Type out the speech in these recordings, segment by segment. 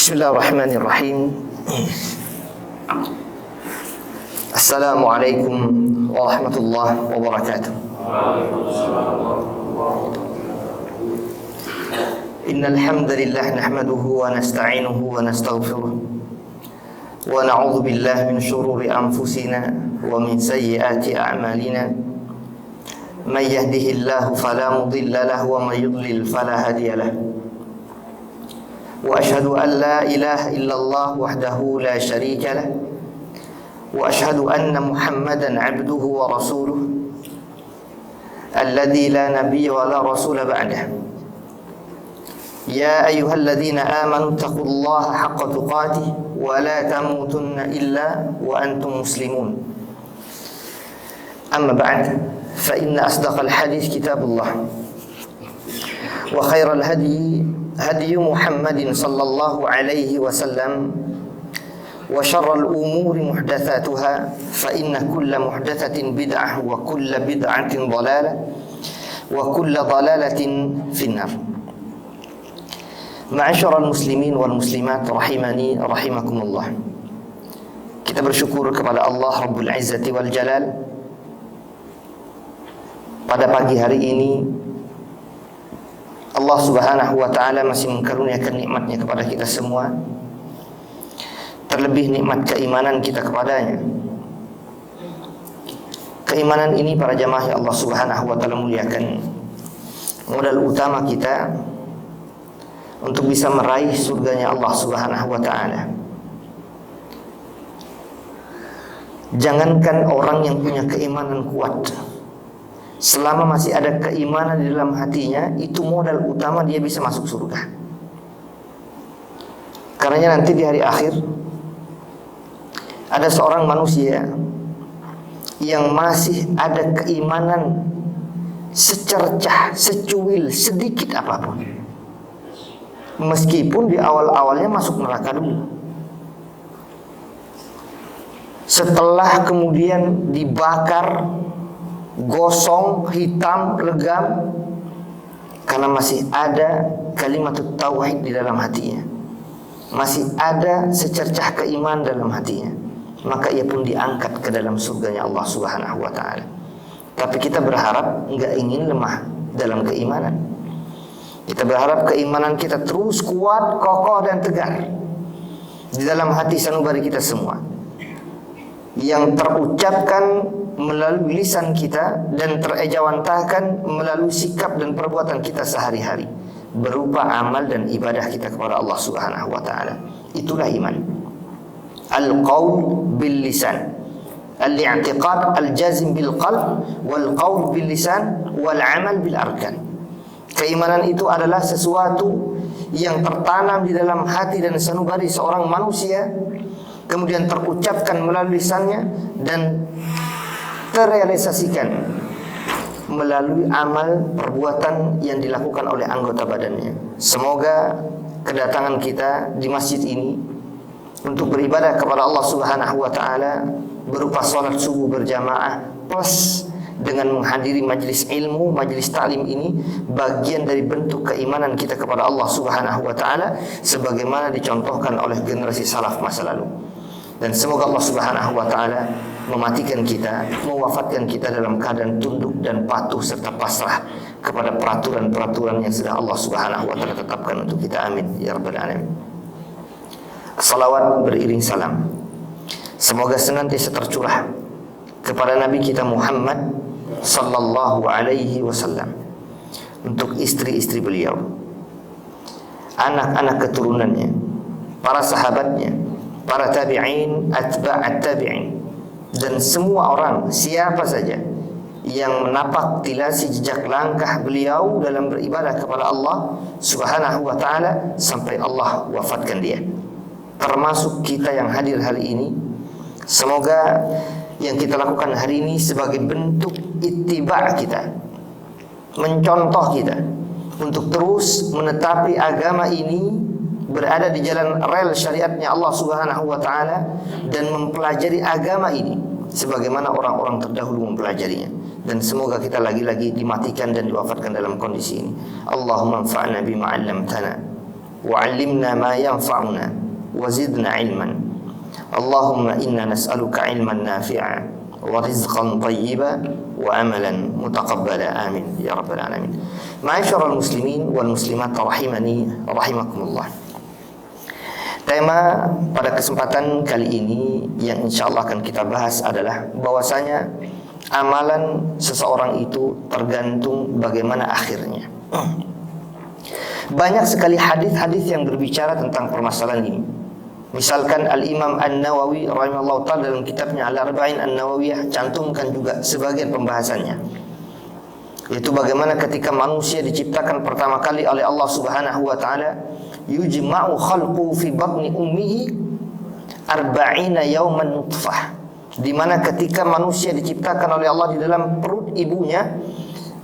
Bismillahirrahmanirrahim. Assalamualaikum warahmatullahi wabarakatuh. Innal hamdalillah nahmaduhu wa nasta'inuhu wa nastaghfiruh wa na'udzu billahi min shururi anfusina wa min sayyiati a'malina. May yahdihillahu fala mudilla lahu wa may yudlil fala hadiya lahu. Wa ashhadu an la ilaha illallah wahdahu la syarika lah. Wa ashhadu anna Muhammadan 'abduhu wa rasuluh alladzi la nabiyya wa la rasula ba'dah. Ya ayyuhalladzina amanu taqullaha haqqa tuqatih wa la tamutunna illa wa antum muslimun. Amma ba'd, fa inna asdaqal hadits kitabullah wa khairal hadi hadi Muhammadin sallallahu alaihi wasallam wa syarrul umuri muhdatsatuha fa inna kulla muhdatsatin bid'ah wa kulla bid'atin dhalalah wa kulla dhalalatin finnar. Ma'asyiral muslimin wal muslimat rahimani rahimakumullah. Kita bersyukur kepada Allah Rabbul Izzati wal Jalal. Pada pagi hari ini Allah subhanahu wa ta'ala masih mengkaruniakan nikmatnya kepada kita semua, terlebih nikmat keimanan kita kepadanya. Keimanan ini para jamaah Allah subhanahu wa ta'ala muliakan, modal utama kita untuk bisa meraih surganya Allah subhanahu wa ta'ala. Jangankan orang yang punya keimanan kuat, selama masih ada keimanan di dalam hatinya, itu modal utama dia bisa masuk surga. Karena nanti di hari akhir ada seorang manusia yang masih ada keimanan secercah, secuil, sedikit apapun, meskipun di awal-awalnya masuk neraka dulu. Setelah kemudian dibakar, gosong, hitam, legam, karena masih ada kalimat tauhid di dalam hatinya, masih ada secercah keimanan dalam hatinya, maka ia pun diangkat ke dalam surganya Allah subhanahu wa ta'ala. Tapi kita berharap enggak ingin lemah dalam keimanan. Kita berharap keimanan kita terus kuat, kokoh dan tegar di dalam hati sanubari kita semua, yang terucapkan melalui lisan kita dan terejawantahkan melalui sikap dan perbuatan kita sehari-hari, berupa amal dan ibadah kita kepada Allah subhanahu wa ta'ala. Itulah iman. Al-qaul bil lisan, al-i'tiqad al-jazim bil qalb, wal qaul bil lisan, wal amal bil arkan. Keimanan itu adalah sesuatu yang tertanam di dalam hati dan sanubari seorang manusia, kemudian terucapkan melalui lisannya dan terrealisasikan melalui amal perbuatan yang dilakukan oleh anggota badannya. Semoga kedatangan kita di masjid ini untuk beribadah kepada Allah subhanahu wa ta'ala berupa sholat subuh berjamaah plus dengan menghadiri majlis ilmu, majlis ta'lim ini, bagian dari bentuk keimanan kita kepada Allah subhanahu wa ta'ala sebagaimana dicontohkan oleh generasi salaf masa lalu. Dan semoga Allah subhanahu wa ta'ala mematikan kita, mewafatkan kita dalam keadaan tunduk dan patuh serta pasrah kepada peraturan-peraturan yang sudah Allah subhanahu wa ta'ala tetapkan untuk kita. Amin ya rabbal alamin. Salawat beriring salam semoga senantiasa tercurah kepada Nabi kita Muhammad sallallahu alaihi wasallam, untuk istri-istri beliau, anak-anak keturunannya, para sahabatnya, para tabi'in, atba'at tabi'in, dan semua orang, siapa saja yang menapak tilasi jejak langkah beliau dalam beribadah kepada Allah subhanahu wa ta'ala sampai Allah wafatkan dia, termasuk kita yang hadir hari ini. Semoga yang kita lakukan hari ini sebagai bentuk ittiba' kita, mencontoh kita untuk terus menetapi agama ini berada di jalan rel syariatnya Allah subhanahu wa ta'ala dan mempelajari agama ini sebagaimana orang-orang terdahulu mempelajarinya. Dan semoga kita lagi-lagi dimatikan dan diwafatkan dalam kondisi ini. Allahumma anfa'na bima 'allamtana wa 'allimna ma yanfa'una wa zidna 'ilman. Allahumma inna nas'aluka 'ilman nafi'a wa rizqan thayyiban wa amalan mutaqabbala. Amin ya rabbal alamin. Ma'asyiral muslimin wal muslimat rahimani rahimakumullah. Tema pada kesempatan kali ini yang insyaallah akan kita bahas adalah bahwasanya amalan seseorang itu tergantung bagaimana akhirnya. Banyak sekali hadis-hadis yang berbicara tentang permasalahan ini. Misalkan Al-Imam An-Nawawi rahimahullah ta'ala dalam kitabnya Al-Arba'in An-Nawawiyah cantumkan juga sebagian pembahasannya, yaitu bagaimana ketika manusia diciptakan pertama kali oleh Allah Subhanahu wa taala, yujma'u khalqu fi batni ummihi arba'ina yawman nutfah, di mana ketika manusia diciptakan oleh Allah di dalam perut ibunya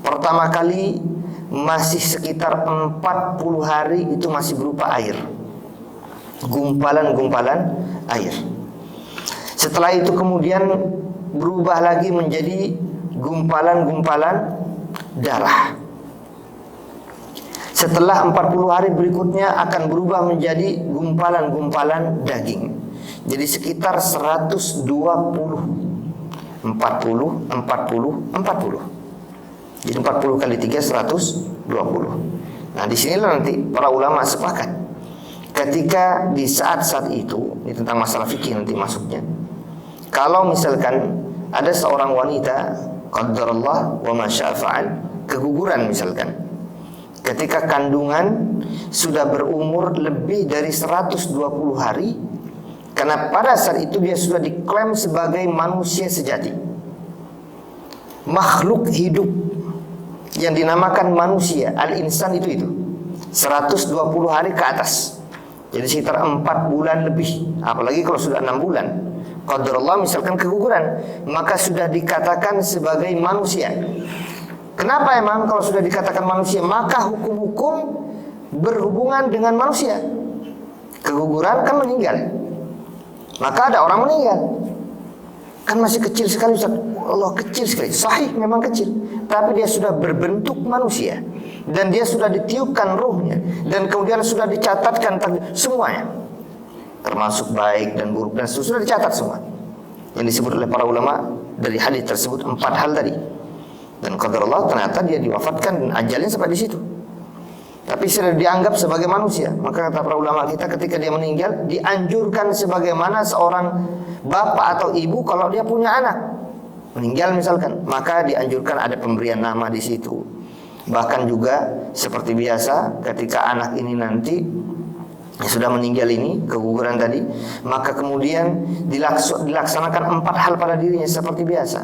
pertama kali masih sekitar 40 hari itu masih berupa air, gumpalan-gumpalan air. Setelah itu kemudian berubah lagi menjadi gumpalan-gumpalan darah. Setelah 40 hari berikutnya akan berubah menjadi gumpalan-gumpalan daging. Jadi sekitar 120. 40. Jadi 40 kali 3 120. Nah, disinilah nanti para ulama sepakat. Ketika di saat-saat itu, ini tentang masalah fikih nanti masuknya. Kalau misalkan ada seorang wanita, qadarullah wa ma syaa fa'al, keguguran misalkan, ketika kandungan sudah berumur lebih dari 120 hari, karena pada saat itu dia sudah diklaim sebagai manusia sejati, makhluk hidup yang dinamakan manusia, al-insan itu 120 hari ke atas. Jadi sekitar 4 bulan lebih. Apalagi kalau sudah 6 bulan, qadarullah misalkan keguguran, maka sudah dikatakan sebagai manusia. Kenapa emang kalau sudah dikatakan manusia? Maka hukum-hukum berhubungan dengan manusia. Keguguran kan meninggal, maka ada orang meninggal, kan masih kecil sekali Ustaz. Allah, kecil sekali. Sahih, memang kecil, tapi dia sudah berbentuk manusia, dan dia sudah ditiupkan ruhnya, dan kemudian sudah dicatatkan semuanya, termasuk baik dan buruk, dan sudah dicatat semua yang disebut oleh para ulama dari hadis tersebut 4 hal tadi. Dan qadarullah ternyata dia diwafatkan dan ajalnya sampai di situ, tapi sudah dianggap sebagai manusia. Maka kata para ulama kita, ketika dia meninggal dianjurkan sebagaimana seorang bapak atau ibu kalau dia punya anak meninggal misalkan, maka dianjurkan ada pemberian nama di situ. Bahkan juga seperti biasa ketika anak ini nanti sudah meninggal ini, keguguran tadi, maka kemudian dilaksanakan 4 hal pada dirinya seperti biasa.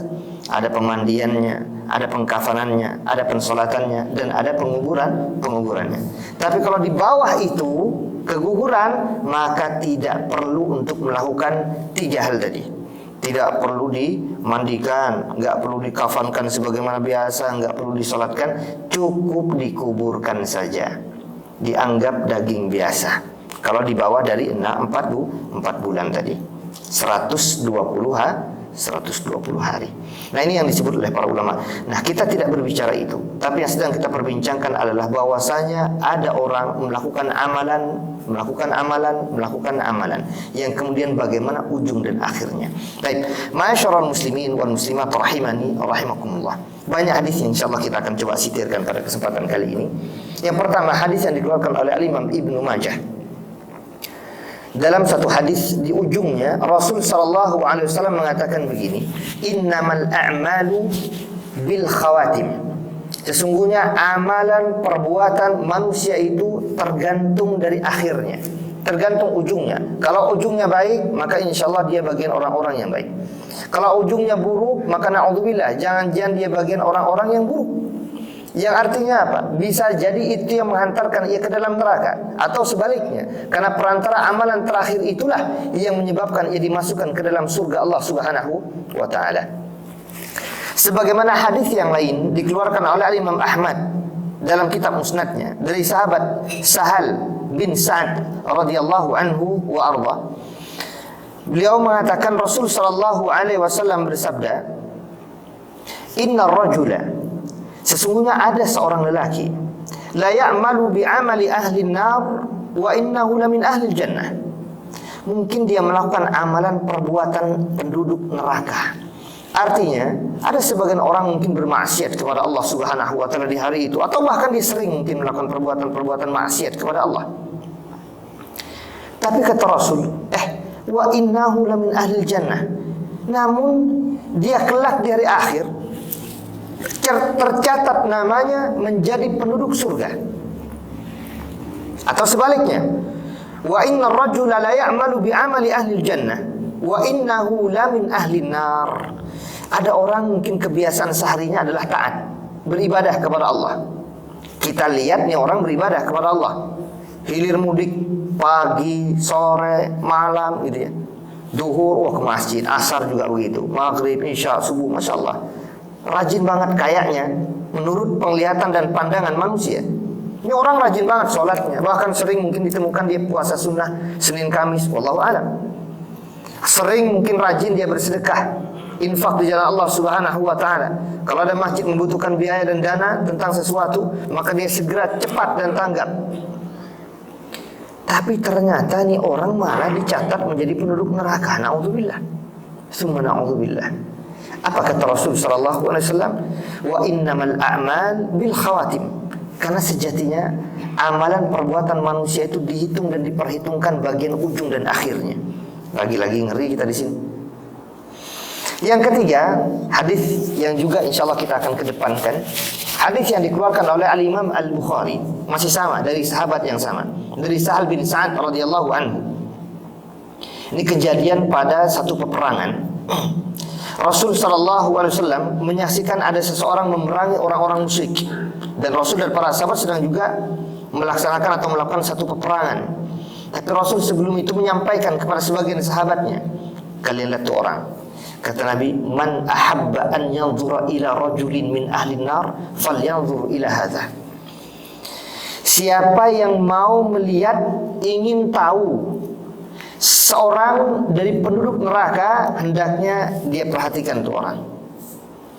Ada pemandiannya, ada pengkafanannya, ada pensolatannya, dan ada penguburannya. Tapi kalau di bawah itu keguguran, maka tidak perlu untuk melakukan 3 hal tadi. Tidak perlu dimandikan, nggak perlu dikafankan sebagaimana biasa, nggak perlu disolatkan, cukup dikuburkan saja, dianggap daging biasa. Kalau di bawah dari 4 bulan tadi, 120 hari. Nah, ini yang disebut oleh para ulama. Nah, kita tidak berbicara itu, tapi yang sedang kita perbincangkan adalah bahwasanya ada orang melakukan amalan yang kemudian bagaimana ujung dan akhirnya. Baik, ma'asyiral muslimin wal muslimat rahimani rahimakumullah. Banyak hadis yang insyaallah kita akan coba sitirkan pada kesempatan kali ini. Yang pertama, hadis yang dikeluarkan oleh Al-Imam Ibnu Majah. Dalam satu hadis di ujungnya Rasul sallallahu alaihi wasallam mengatakan begini, innamal a'malu bil khawatim. Sesungguhnya amalan perbuatan manusia itu tergantung dari akhirnya, tergantung ujungnya. Kalau ujungnya baik, maka insyaallah dia bagian orang-orang yang baik. Kalau ujungnya buruk, maka na'udzubillah, jangan-jangan dia bagian orang-orang yang buruk. Yang artinya apa? Bisa jadi itu yang menghantarkan ia ke dalam neraka, atau sebaliknya, karena perantara amalan terakhir itulah yang menyebabkan ia dimasukkan ke dalam surga Allah Subhanahu wa taala. Sebagaimana hadis yang lain dikeluarkan oleh Imam Ahmad dalam kitab Musnadnya dari sahabat Sahal bin Sa'ad radhiyallahu anhu wa arda. Beliau mengatakan Rasul sallallahu alaihi wasallam bersabda, "Innar rajula," sesungguhnya ada seorang lelaki, la ya'malu bi amali ahli nar wa innahu lamin ahlil jannah. Mungkin dia melakukan amalan perbuatan penduduk neraka. Artinya, ada sebagian orang mungkin bermaksiat kepada Allah Subhanahu wa taala di hari itu, atau bahkan dia sering mungkin melakukan perbuatan-perbuatan maksiat kepada Allah. Tapi kata Rasul, wa innahu lamin ahlil jannah. Namun dia kelak di hari akhir tercatat namanya menjadi penduduk surga. Atau sebaliknya, wa inna ar-rajula la ya'malu bi 'amali ahlil jannah wa innahu lamin ahlin nar. Ada orang mungkin kebiasaan seharinya adalah taat, beribadah kepada Allah. Kita lihat nih orang beribadah kepada Allah. Hilir mudik pagi, sore, malam gitu ya. Duhur ke masjid, asar juga begitu. Maghrib, isya, subuh, masya Allah. Rajin banget kayaknya menurut penglihatan dan pandangan manusia. Ini orang rajin banget sholatnya. Bahkan sering mungkin ditemukan dia puasa sunnah Senin Kamis, wallahu a'lam. Sering mungkin rajin dia bersedekah, infak di jalan Allah Subhanahu wa taala. Kalau ada masjid membutuhkan biaya dan dana tentang sesuatu, maka dia segera cepat dan tanggap. Tapi ternyata nih orang malah dicatat menjadi penduduk neraka. Na'udzubillah. Summa na'udzubillah. Apa kata Rasul sallallahu alaihi wasallam? Wa innamal a'mal bil khawatim. Karena sejatinya amalan perbuatan manusia itu dihitung dan diperhitungkan bagian ujung dan akhirnya. Lagi-lagi ngeri kita di sini. Yang ketiga, hadis yang juga insyaallah kita akan kedepankan. Hadis yang dikeluarkan oleh Al-Imam Al-Bukhari, masih sama dari sahabat yang sama, dari Sahal bin Sa'ad radhiyallahu anhu. Ini kejadian pada satu peperangan. Rasul sallallahu alaihi wasallam menyaksikan ada seseorang memerangi orang-orang musyrik, dan Rasul dan para sahabat sedang juga melaksanakan atau melakukan satu peperangan. Tapi Rasul sebelum itu menyampaikan kepada sebagian sahabatnya, kalian lihat tuh orang. Kata Nabi, man ahabba an yanzura ila rajulin min ahli nar falyanzur ila hadha. Siapa yang mau melihat, ingin tahu seorang dari penduduk neraka, hendaknya dia perhatikan tuh orang.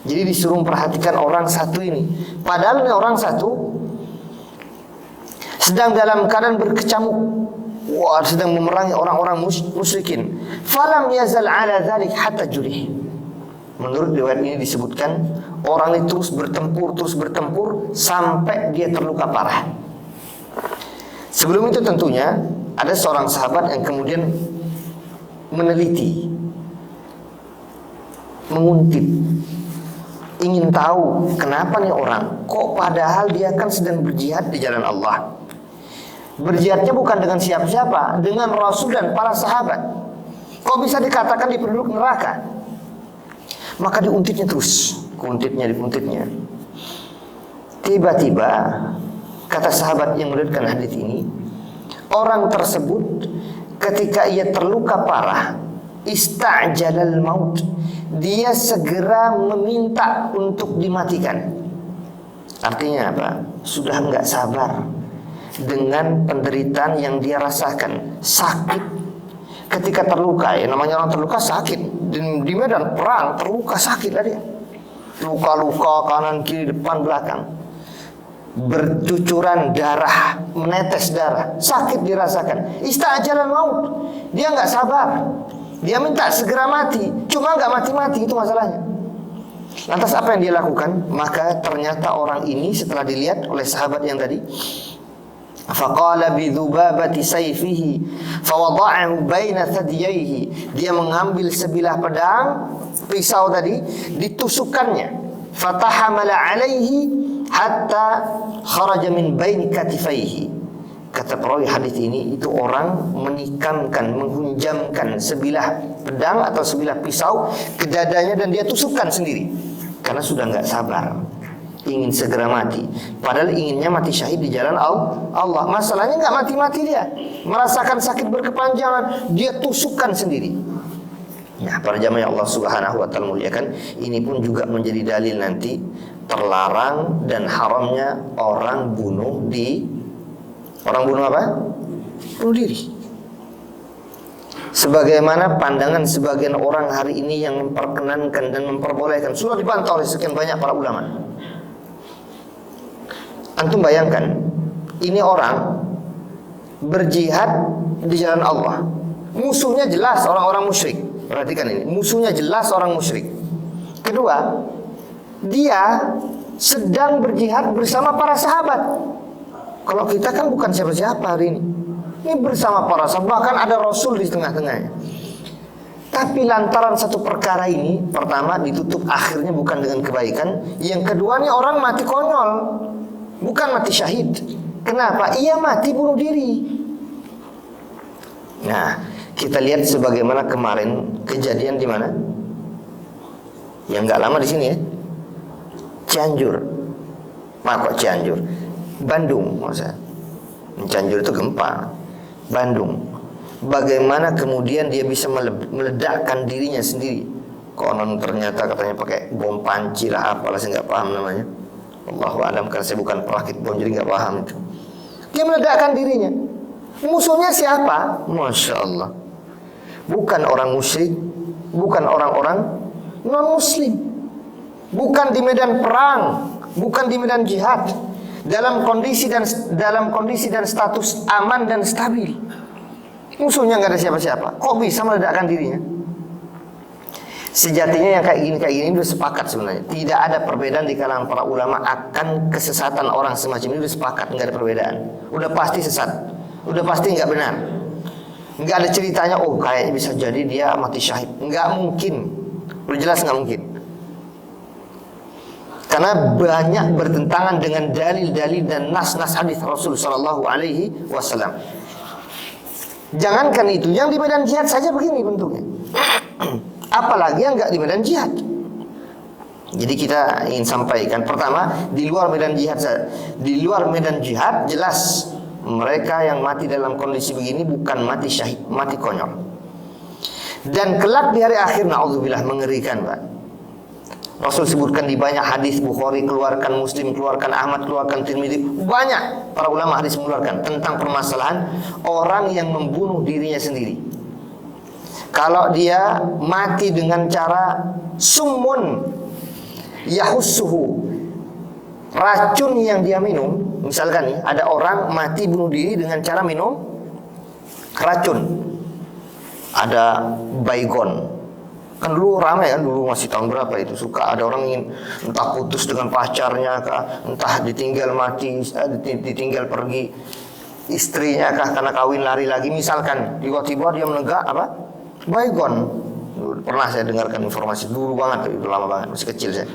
Jadi disuruh perhatikan orang satu ini. Padahal ini orang satu sedang dalam keadaan berkecamuk. Wah, sedang memerangi orang-orang musyrikin. Falam yazal ala dzalik hatta jurih. Menurut riwayat ini disebutkan orang itu terus bertempur sampai dia terluka parah. Sebelum itu tentunya ada seorang sahabat yang kemudian meneliti, menguntip, ingin tahu kenapa nih orang kok padahal dia kan sedang berjihad di jalan Allah. Berjihadnya bukan dengan siapa-siapa, dengan Rasul dan para sahabat. Kok bisa dikatakan di penduduk neraka? Maka diuntitnya terus, diuntitnya. Tiba-tiba kata sahabat yang meriwayatkan hadis ini, orang tersebut ketika ia terluka parah, ista'jalal maut, dia segera meminta untuk dimatikan. Artinya apa? Sudah enggak sabar dengan penderitaan yang dia rasakan, sakit ketika terluka. Ya namanya orang terluka sakit, di medan perang terluka sakit lah dia, luka-luka kanan kiri depan belakang, bercucuran darah, menetes darah, sakit dirasakan. Ista'jalan maut, dia nggak sabar, dia minta segera mati, cuma nggak mati-mati, itu masalahnya. Lantas apa yang dia lakukan? Maka ternyata orang ini setelah dilihat oleh sahabat yang tadi, faqala bidhubabati sayfihi fawada'ahu baina thadiyaihi, dia mengambil sebilah pedang pisau tadi, ditusukkannya, fatahamala alaihi hatta kharaja min baini katifaihi. Kata perawi hadis ini, itu orang menikamkan, menghunjamkan sebilah pedang atau sebilah pisau ke dadanya dan dia tusukkan sendiri karena sudah enggak sabar, ingin segera mati. Padahal inginnya mati syahid di jalan Allah. Masalahnya nggak mati-mati dia, merasakan sakit berkepanjangan, dia tusukkan sendiri. Nah, para jamaah Allah Subhanahu wa taala muliakan, ini pun juga menjadi dalil nanti terlarang dan haramnya orang bunuh apa? Bunuh diri. Sebagaimana pandangan sebagian orang hari ini yang memperkenankan dan memperbolehkan, sudah dibantah oleh sekian banyak para ulama. Antum bayangkan, ini orang berjihad di jalan Allah. Musuhnya jelas orang-orang musyrik. Perhatikan ini, musuhnya jelas orang musyrik. Kedua, dia sedang berjihad bersama para sahabat. Kalau kita kan bukan siapa-siapa hari ini. Ini bersama para sahabat, bahkan ada Rasul di tengah-tengahnya. Tapi lantaran satu perkara ini, pertama ditutup akhirnya bukan dengan kebaikan. Yang kedua, ini orang mati konyol, bukan mati syahid. Kenapa? Ia mati bunuh diri. Nah, kita lihat sebagaimana kemarin kejadian di mana? Yang nggak lama di sini ya, Cianjur. Kok Cianjur? Bandung, maksudnya. Cianjur itu gempa. Bandung. Bagaimana kemudian dia bisa meledakkan dirinya sendiri? Konon ternyata katanya pakai bom panci lah, apalah, saya nggak paham namanya. Allahu a'lam, karena saya bukan perakit bom jadi nggak paham itu. Dia meledakkan dirinya. Musuhnya siapa? Masya Allah. Bukan orang musyrik, bukan orang-orang non muslim, bukan di medan perang, bukan di medan jihad, dalam kondisi dan status aman dan stabil. Musuhnya nggak ada siapa-siapa. Kok bisa meledakkan dirinya? Sejatinya yang kayak gini udah sepakat sebenarnya. Tidak ada perbedaan di kalangan para ulama akan kesesatan orang semacam ini. Udah sepakat, nggak ada perbedaan. Udah pasti sesat, udah pasti nggak benar. Nggak ada ceritanya, oh kayaknya bisa jadi dia mati syahid. Nggak mungkin. Udah jelas nggak mungkin. Karena banyak bertentangan dengan dalil-dalil dan nas-nas hadis Rasul Sallallahu Alaihi Wasallam. Jangankan itu, yang di medan jihad saja begini bentuknya. Apalagi yang nggak di medan jihad. Jadi kita ingin sampaikan, pertama, di luar medan jihad jelas mereka yang mati dalam kondisi begini bukan mati syahid, mati konyol. Dan kelak di hari akhir, na'udzubillah, mengerikan, Pak. Rasul sebutkan di banyak hadis, Bukhari keluarkan, Muslim keluarkan, Ahmad keluarkan, Tirmidzi, banyak para ulama hadis mengeluarkan tentang permasalahan orang yang membunuh dirinya sendiri. Kalau dia mati dengan cara summun yahussuhu, racun yang dia minum, misalkan nih, ada orang mati bunuh diri dengan cara minum racun. Ada baygon. Kan dulu ramai kan, dulu masih tahun berapa itu, suka ada orang ingin entah putus dengan pacarnya kah, entah ditinggal mati, ditinggal pergi istrinya kah karena kawin lari lagi, misalkan tiba-tiba dia menegak apa? Baygon. Pernah saya dengarkan informasi dulu banget, itu lama banget, masih kecil saya.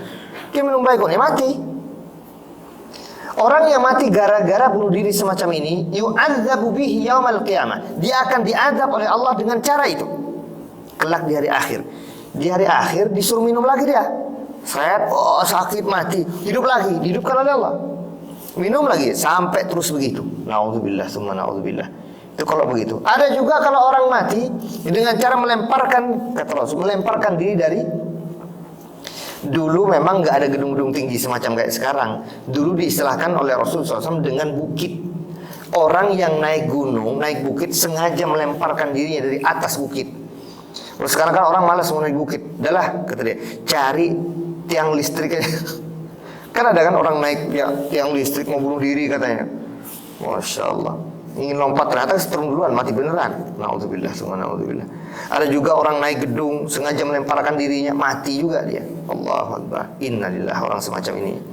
Dia minum baygon, ya mati. Orang yang mati gara-gara bunuh diri semacam ini, yu'adzabu bihi yaumal qiyamah. Dia akan diazab oleh Allah dengan cara itu. Kelak di hari akhir. Di hari akhir disuruh minum lagi dia. Oh sakit mati, hidup lagi, dihidupkan oleh Allah. Minum lagi sampai terus begitu. Na'udzubillah, summa na'udzubillah. Itu kalau begitu. Ada juga kalau orang mati dengan cara melemparkan, kata Rasul, melemparkan diri dari. Dulu memang nggak ada gedung-gedung tinggi semacam kayak sekarang. Dulu diistilahkan oleh Rasul SAW dengan bukit. Orang yang naik gunung, naik bukit sengaja melemparkan dirinya dari atas bukit. Terus sekarang kan orang malas mau naik bukit. Udahlah, kata dia, cari tiang listrik aja. Kan ada kan orang naik tiang listrik mau bunuh diri katanya. Masya Allah. Ingin lompat, ternyata turun duluan, mati beneran. Na'udzubillah, summa na'udzubillah. Ada juga orang naik gedung sengaja melemparkan dirinya, mati juga dia. Allahu Akbar. Innalillah, orang semacam ini.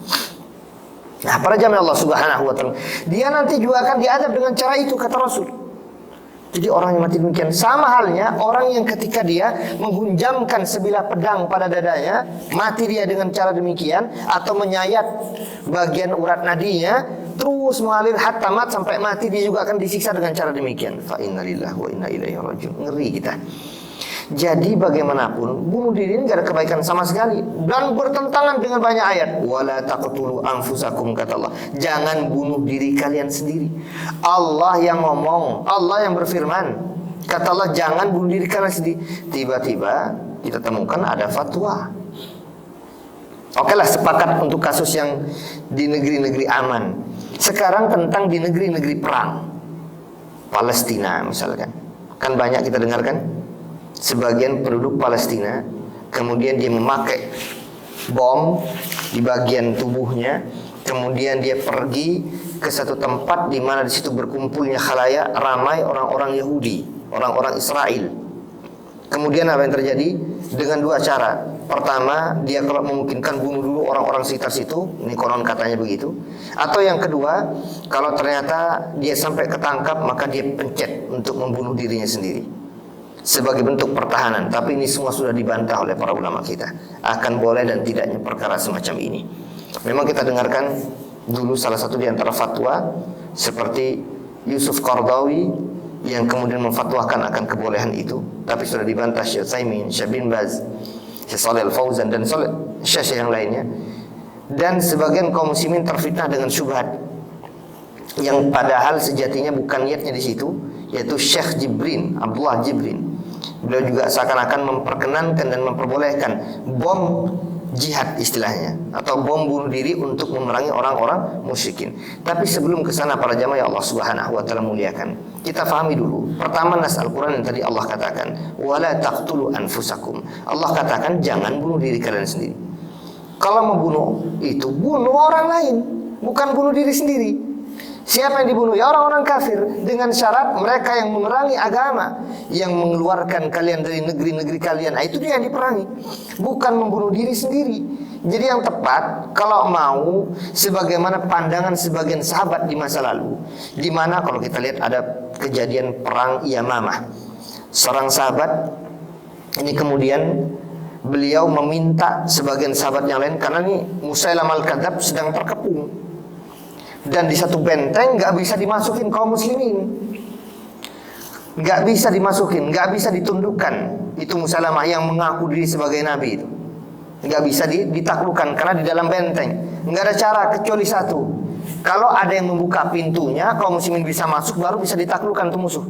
Nah, para jamaah Allah Subhanahu wa ta'ala, dia nanti juga akan diadab dengan cara itu, kata Rasul. Jadi orang yang mati demikian, sama halnya orang yang ketika dia menghunjamkan sebilah pedang pada dadanya, mati dia dengan cara demikian, atau menyayat bagian urat nadinya, terus mengalir hatta mat sampai mati, dia juga akan disiksa dengan cara demikian. Fa inna lillahi wa inna ilaihi raji'un. Ngeri kita. Jadi bagaimanapun bunuh diri ini gak ada kebaikan sama sekali dan bertentangan dengan banyak ayat. Wala taqtulu anfusakum, kata Allah. Jangan bunuh diri kalian sendiri. Allah yang ngomong, Allah yang berfirman. Kata Allah, jangan bunuh diri kalian sendiri. Tiba-tiba kita temukan ada fatwa. Oke lah, sepakat untuk kasus yang di negeri-negeri aman. Sekarang tentang di negeri-negeri perang, Palestina misalkan. Kan banyak kita dengarkan sebagian penduduk Palestina kemudian dia memakai bom di bagian tubuhnya, kemudian dia pergi ke satu tempat di mana di situ berkumpulnya khalayak ramai orang-orang Yahudi, orang-orang Israel. Kemudian apa yang terjadi? Dengan dua cara. Pertama, dia kalau memungkinkan bunuh dulu orang-orang sekitar situ, ini konon katanya begitu. Atau yang kedua, kalau ternyata dia sampai ketangkap, maka dia pencet untuk membunuh dirinya sendiri sebagai bentuk pertahanan. Tapi ini semua sudah dibantah oleh para ulama kita. Akan boleh dan tidaknya perkara semacam ini. Memang kita dengarkan dulu salah satu di antara fatwa seperti Yusuf Qaradawi yang kemudian memfatwakan akan kebolehan itu, tapi sudah dibantah Syekh Utsaimin, Syekh bin Baz, Syekh Shalih Al-Fauzan dan Syekh yang lainnya. Dan sebagian kaum muslimin terfitnah dengan syubhat yang padahal sejatinya bukan niatnya di situ, yaitu Syekh Jibrin, Abdullah Jibrin. Beliau juga seakan-akan memperkenankan dan memperbolehkan bom jihad istilahnya, atau bom bunuh diri untuk memerangi orang-orang musyrikin. Tapi sebelum ke sana para jamaah yang Allah Subhanahu wa taala muliakan, kita fahami dulu. Pertama, nas Al-Qur'an yang tadi Allah katakan, "Wala taqtulu anfusakum." Allah katakan jangan bunuh diri kalian sendiri. Kalau membunuh itu bunuh orang lain, bukan bunuh diri sendiri. Siapa yang dibunuh? Ya orang-orang kafir, dengan syarat mereka yang memerangi agama, yang mengeluarkan kalian dari negeri-negeri kalian. Nah, itu dia yang diperangi, bukan membunuh diri sendiri. Jadi yang tepat kalau mau, sebagaimana pandangan sebagian sahabat di masa lalu, di mana kalau kita lihat ada kejadian perang Yamamah. Seorang sahabat ini kemudian beliau meminta sebagian sahabat yang lain, karena ini Musailamah al-Kadzdzab sedang terkepung. Dan di satu benteng nggak bisa dimasukin kaum muslimin, nggak bisa dimasukin, nggak bisa ditundukkan. Itu Musailamah yang mengaku diri sebagai nabi itu nggak bisa ditaklukkan karena di dalam benteng. Nggak ada cara kecuali satu, kalau ada yang membuka pintunya kaum muslimin bisa masuk, baru bisa ditaklukkan tuh musuh.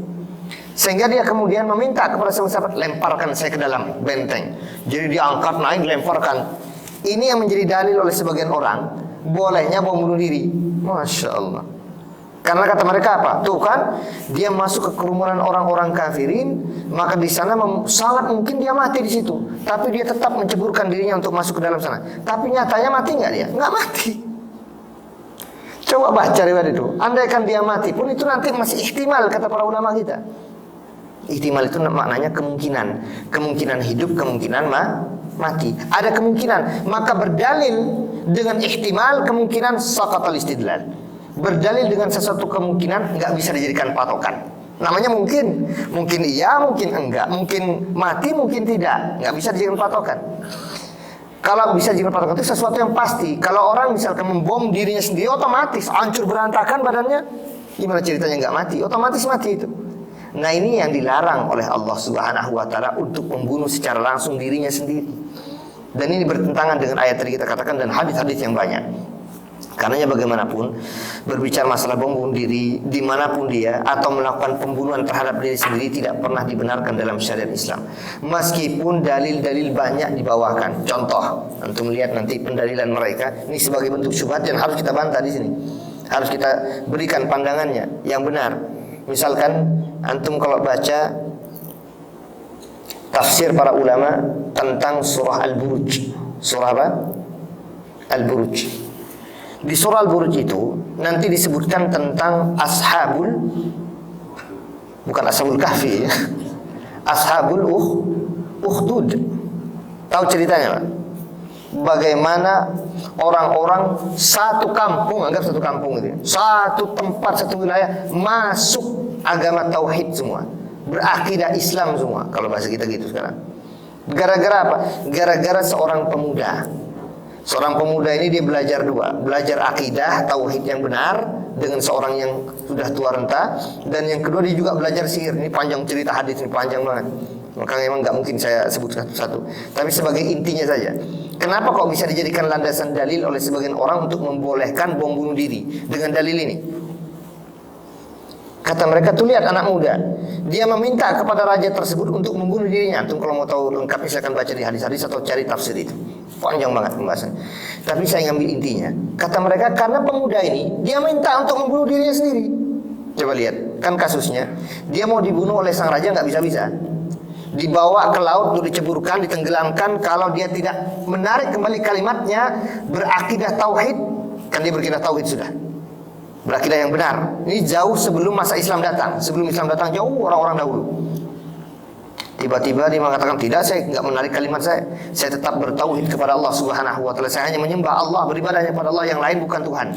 Sehingga dia kemudian meminta kepada sahabat, lemparkan saya ke dalam benteng. Jadi diangkat naik, lemparkan. Ini yang menjadi dalil oleh sebagian orang bolehnya bom bunuh diri. Masya Allah. Karena kata mereka apa? Tuh kan, dia masuk ke kerumunan orang-orang kafirin, maka di sana sangat mungkin dia mati di situ. Tapi dia tetap menceburkan dirinya untuk masuk ke dalam sana. Tapi nyatanya mati nggak dia? Nggak mati. Coba baca riwayat itu. Andaikan dia mati pun itu nanti masih ihtimal, kata para ulama kita. Ihtimal itu maknanya kemungkinan. Kemungkinan hidup, kemungkinan mati. Ada kemungkinan. Maka berdalil dengan ihtimal, kemungkinan saqatal istidlal. Berdalil dengan sesuatu kemungkinan nggak bisa dijadikan patokan. Namanya mungkin. Mungkin iya, mungkin enggak. Mungkin mati, mungkin tidak. Nggak bisa dijadikan patokan. Kalau bisa dijadikan patokan itu sesuatu yang pasti. Kalau orang misalkan membom dirinya sendiri, otomatis hancur berantakan badannya. Gimana ceritanya nggak mati? Otomatis mati itu. Nah, ini yang dilarang oleh Allah Subhanahu wa taala untuk membunuh secara langsung dirinya sendiri. Dan ini bertentangan dengan ayat tadi kita katakan dan hadis-hadis yang banyak. Karenanya bagaimanapun berbicara masalah bom bunuh diri dimanapun dia atau melakukan pembunuhan terhadap diri sendiri tidak pernah dibenarkan dalam syariat Islam. Meskipun dalil-dalil banyak dibawakan. Contoh, antum lihat nanti pendalilan mereka ini sebagai bentuk syubhat yang harus kita bantah di sini. Harus kita berikan pandangannya yang benar. Misalkan antum kalau baca tafsir para ulama tentang surah Al-Buruj. Surah apa? Al-Buruj. Di surah Al-Buruj itu nanti disebutkan tentang bukan ashabul kahfi, ashabul ukhdud. Tahu ceritanya, Pak? Bagaimana orang-orang satu kampung, anggap satu kampung gitu, satu tempat, satu wilayah masuk agama tauhid semua, berakidah Islam semua, kalau bahasa kita gitu sekarang. Gara-gara apa? Gara-gara seorang pemuda. Seorang pemuda ini dia belajar dua, belajar akidah tauhid yang benar dengan seorang yang sudah tua renta, dan yang kedua dia juga belajar sihir. Ini panjang cerita hadis, ini panjang banget. Maka memang nggak mungkin saya sebut satu-satu. Tapi sebagai intinya saja. Kenapa kok bisa dijadikan landasan dalil oleh sebagian orang untuk membolehkan bom bunuh diri dengan dalil ini? Kata mereka, tuh lihat anak muda, dia meminta kepada raja tersebut untuk membunuh dirinya. Antum kalau mau tahu lengkapnya silakan baca di hadis-hadis atau cari tafsir itu. Panjang banget pembahasan. Tapi saya ngambil intinya. Kata mereka, karena pemuda ini dia minta untuk membunuh dirinya sendiri. Coba lihat, kan kasusnya dia mau dibunuh oleh sang raja nggak bisa-bisa. Dibawa ke laut untuk diceburkan, ditenggelamkan. Kalau dia tidak menarik kembali kalimatnya berakidah tauhid, kan dia berakidah tauhid sudah. berakidah yang benar. Ini jauh sebelum masa Islam datang. Sebelum Islam datang jauh orang-orang dahulu. Tiba-tiba dia mengatakan, tidak, saya enggak menarik kalimat saya. Saya tetap bertauhid kepada Allah Subhanahu wa taala. Saya hanya menyembah Allah, beribadahnya pada Allah, yang lain bukan Tuhan.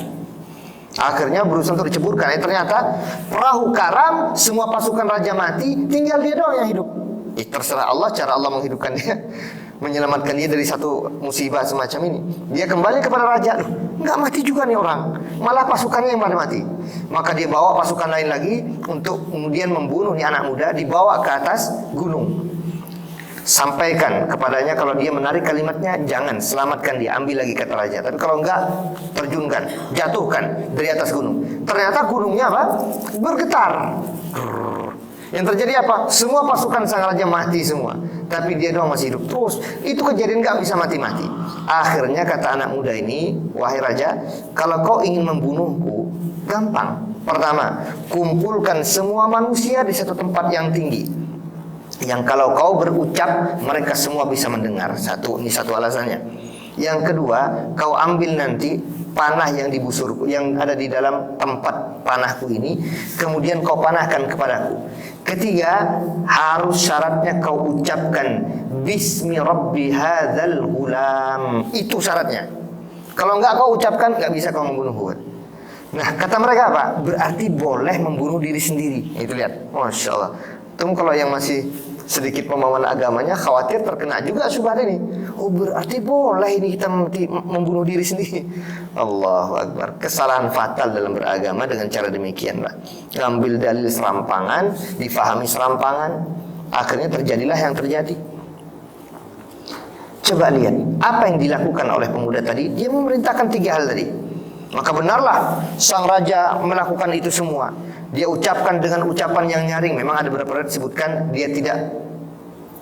Akhirnya berusaha untuk diceburkan. Ternyata perahu karam, semua pasukan raja mati, tinggal dia doang yang hidup. Terserah Allah cara Allah menghidupkan dia, menyelamatkan dia dari satu musibah semacam ini. Dia kembali kepada raja, nggak mati juga nih orang, malah pasukannya yang pada mati. Maka dia bawa pasukan lain lagi untuk kemudian membunuh nih anak muda, dibawa ke atas gunung. Sampaikan kepadanya kalau dia menarik kalimatnya, jangan, selamatkan dia, ambil lagi kata raja. Tapi kalau enggak, terjunkan, jatuhkan dari atas gunung. Ternyata gunungnya apa? Bergetar. Yang terjadi apa? Semua pasukan sang raja mati semua, tapi dia doang masih hidup. Terus itu kejadian nggak bisa mati-mati. Akhirnya kata anak muda ini, wahai raja, kalau kau ingin membunuhku, gampang. Pertama, kumpulkan semua manusia di satu tempat yang tinggi, yang kalau kau berucap mereka semua bisa mendengar. Ini satu alasannya. Yang kedua, kau ambil nanti panah yang di busurku, yang ada di dalam tempat panahku ini, kemudian kau panahkan kepadaku. Ketiga, harus syaratnya kau ucapkan Bismi Rabbi hadzal gulam. Itu syaratnya. Kalau enggak kau ucapkan, enggak bisa kau membunuhku. Nah, kata mereka apa? Berarti boleh membunuh diri sendiri. Itu lihat, Masya Allah. Tunggu, kalau yang masih sedikit pemahaman agamanya khawatir terkena juga syubhat ini. Oh, berarti boleh ini kita membunuh diri sendiri. Allahu Akbar. Kesalahan fatal dalam beragama dengan cara demikian, Pak. Ngambil dalil serampangan, difahami serampangan, akhirnya terjadilah yang terjadi. Coba lihat apa yang dilakukan oleh pemuda tadi. Dia memerintahkan 3 hal tadi. Maka benarlah sang raja melakukan itu semua. Dia ucapkan dengan ucapan yang nyaring. Memang ada beberapa riwayat disebutkan dia tidak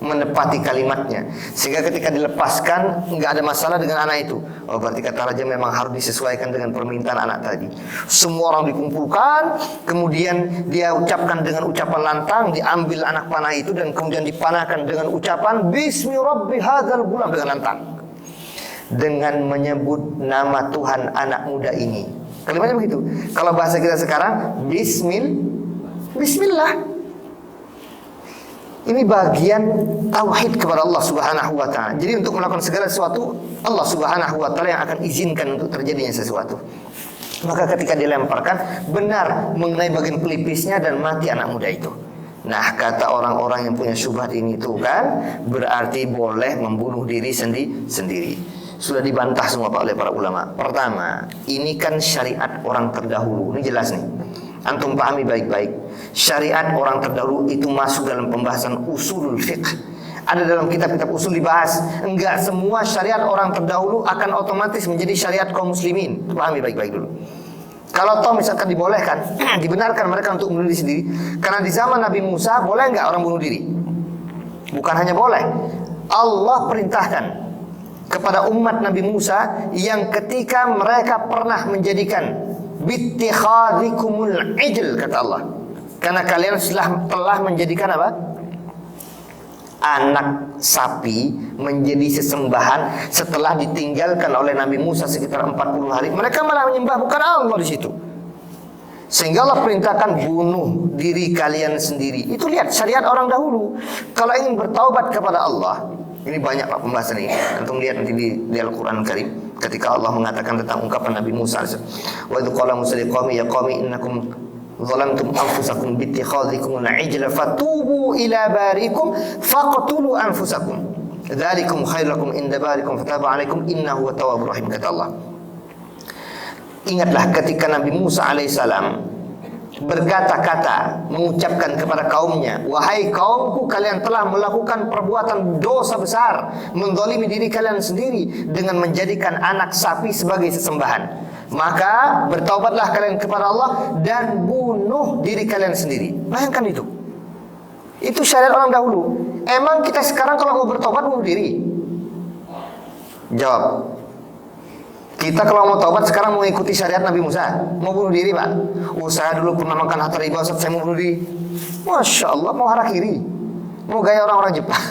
menepati kalimatnya, sehingga ketika dilepaskan nggak ada masalah dengan anak itu. Oh, berarti kata raja memang harus disesuaikan dengan permintaan anak tadi. Semua orang dikumpulkan, kemudian dia ucapkan dengan ucapan lantang, diambil anak panah itu dan kemudian dipanahkan dengan ucapan Bismi Rabbi hadzal gulam dengan lantang, dengan menyebut nama Tuhan anak muda ini. Kalimatnya begitu. Kalau bahasa kita sekarang, Bismillah. Ini bagian tauhid kepada Allah Subhanahu wa taala. Jadi untuk melakukan segala sesuatu, Allah Subhanahu wa taala yang akan izinkan untuk terjadinya sesuatu. Maka ketika dilemparkan, benar mengenai bagian pelipisnya dan mati anak muda itu. Nah, kata orang-orang yang punya syubhat ini tuh kan, berarti boleh membunuh diri sendiri. Sudah dibantah semua Pak oleh para ulama. Pertama, ini kan syariat orang terdahulu. Ini jelas nih. Antum pahami baik-baik. Syariat orang terdahulu itu masuk dalam pembahasan usulul fiqh. Ada dalam kitab-kitab usul dibahas. Enggak semua syariat orang terdahulu akan otomatis menjadi syariat kaum muslimin. Pahami baik-baik dulu. Kalau toh misalkan dibolehkan, dibenarkan mereka untuk bunuh diri sendiri, karena di zaman Nabi Musa boleh enggak orang bunuh diri? Bukan hanya boleh, Allah perintahkan kepada umat Nabi Musa yang ketika mereka pernah menjadikan bittikhadhikumul ijl, kata Allah, karena kalian telah menjadikan apa? Anak sapi menjadi sesembahan setelah ditinggalkan oleh Nabi Musa sekitar 40 hari. Mereka malah menyembah bukan Allah di situ. Sehingga Allah perintahkan bunuh diri kalian sendiri. Itu lihat syariat orang dahulu. Kalau ingin bertaubat kepada Allah, ini banyak Pak pembahasan ini. Antum lihat nanti di Al-Quran Karim ketika Allah mengatakan tentang ungkapan Nabi Musa. Wa idz qala Musa liqaumi ya qaumi innakum zalamtum anfusakum bittikhadhikumul ijla fatubu ila barikum faqtulu anfusakum dzalikum khairakum inda barikum fataba alaikum innahu tawwabur rahim, kata Allah. Ingatlah ketika Nabi Musa alaihissalam berkata-kata, mengucapkan kepada kaumnya, wahai kaumku, kalian telah melakukan perbuatan dosa besar, menzalimi diri kalian sendiri dengan menjadikan anak sapi sebagai sesembahan. Maka bertaubatlah kalian kepada Allah dan bunuh diri kalian sendiri. Bayangkan itu. Itu syariat orang dahulu. Emang kita sekarang kalau mau bertobat bunuh diri? Jawab. Kita kalau mau taubat sekarang mau ikuti syariat Nabi Musa, mau bunuh diri Pak. Oh, saya dulu pernah makan harta riba, saya mau bunuh diri. Masya Allah, mau harakiri, mau gaya orang-orang Jepang.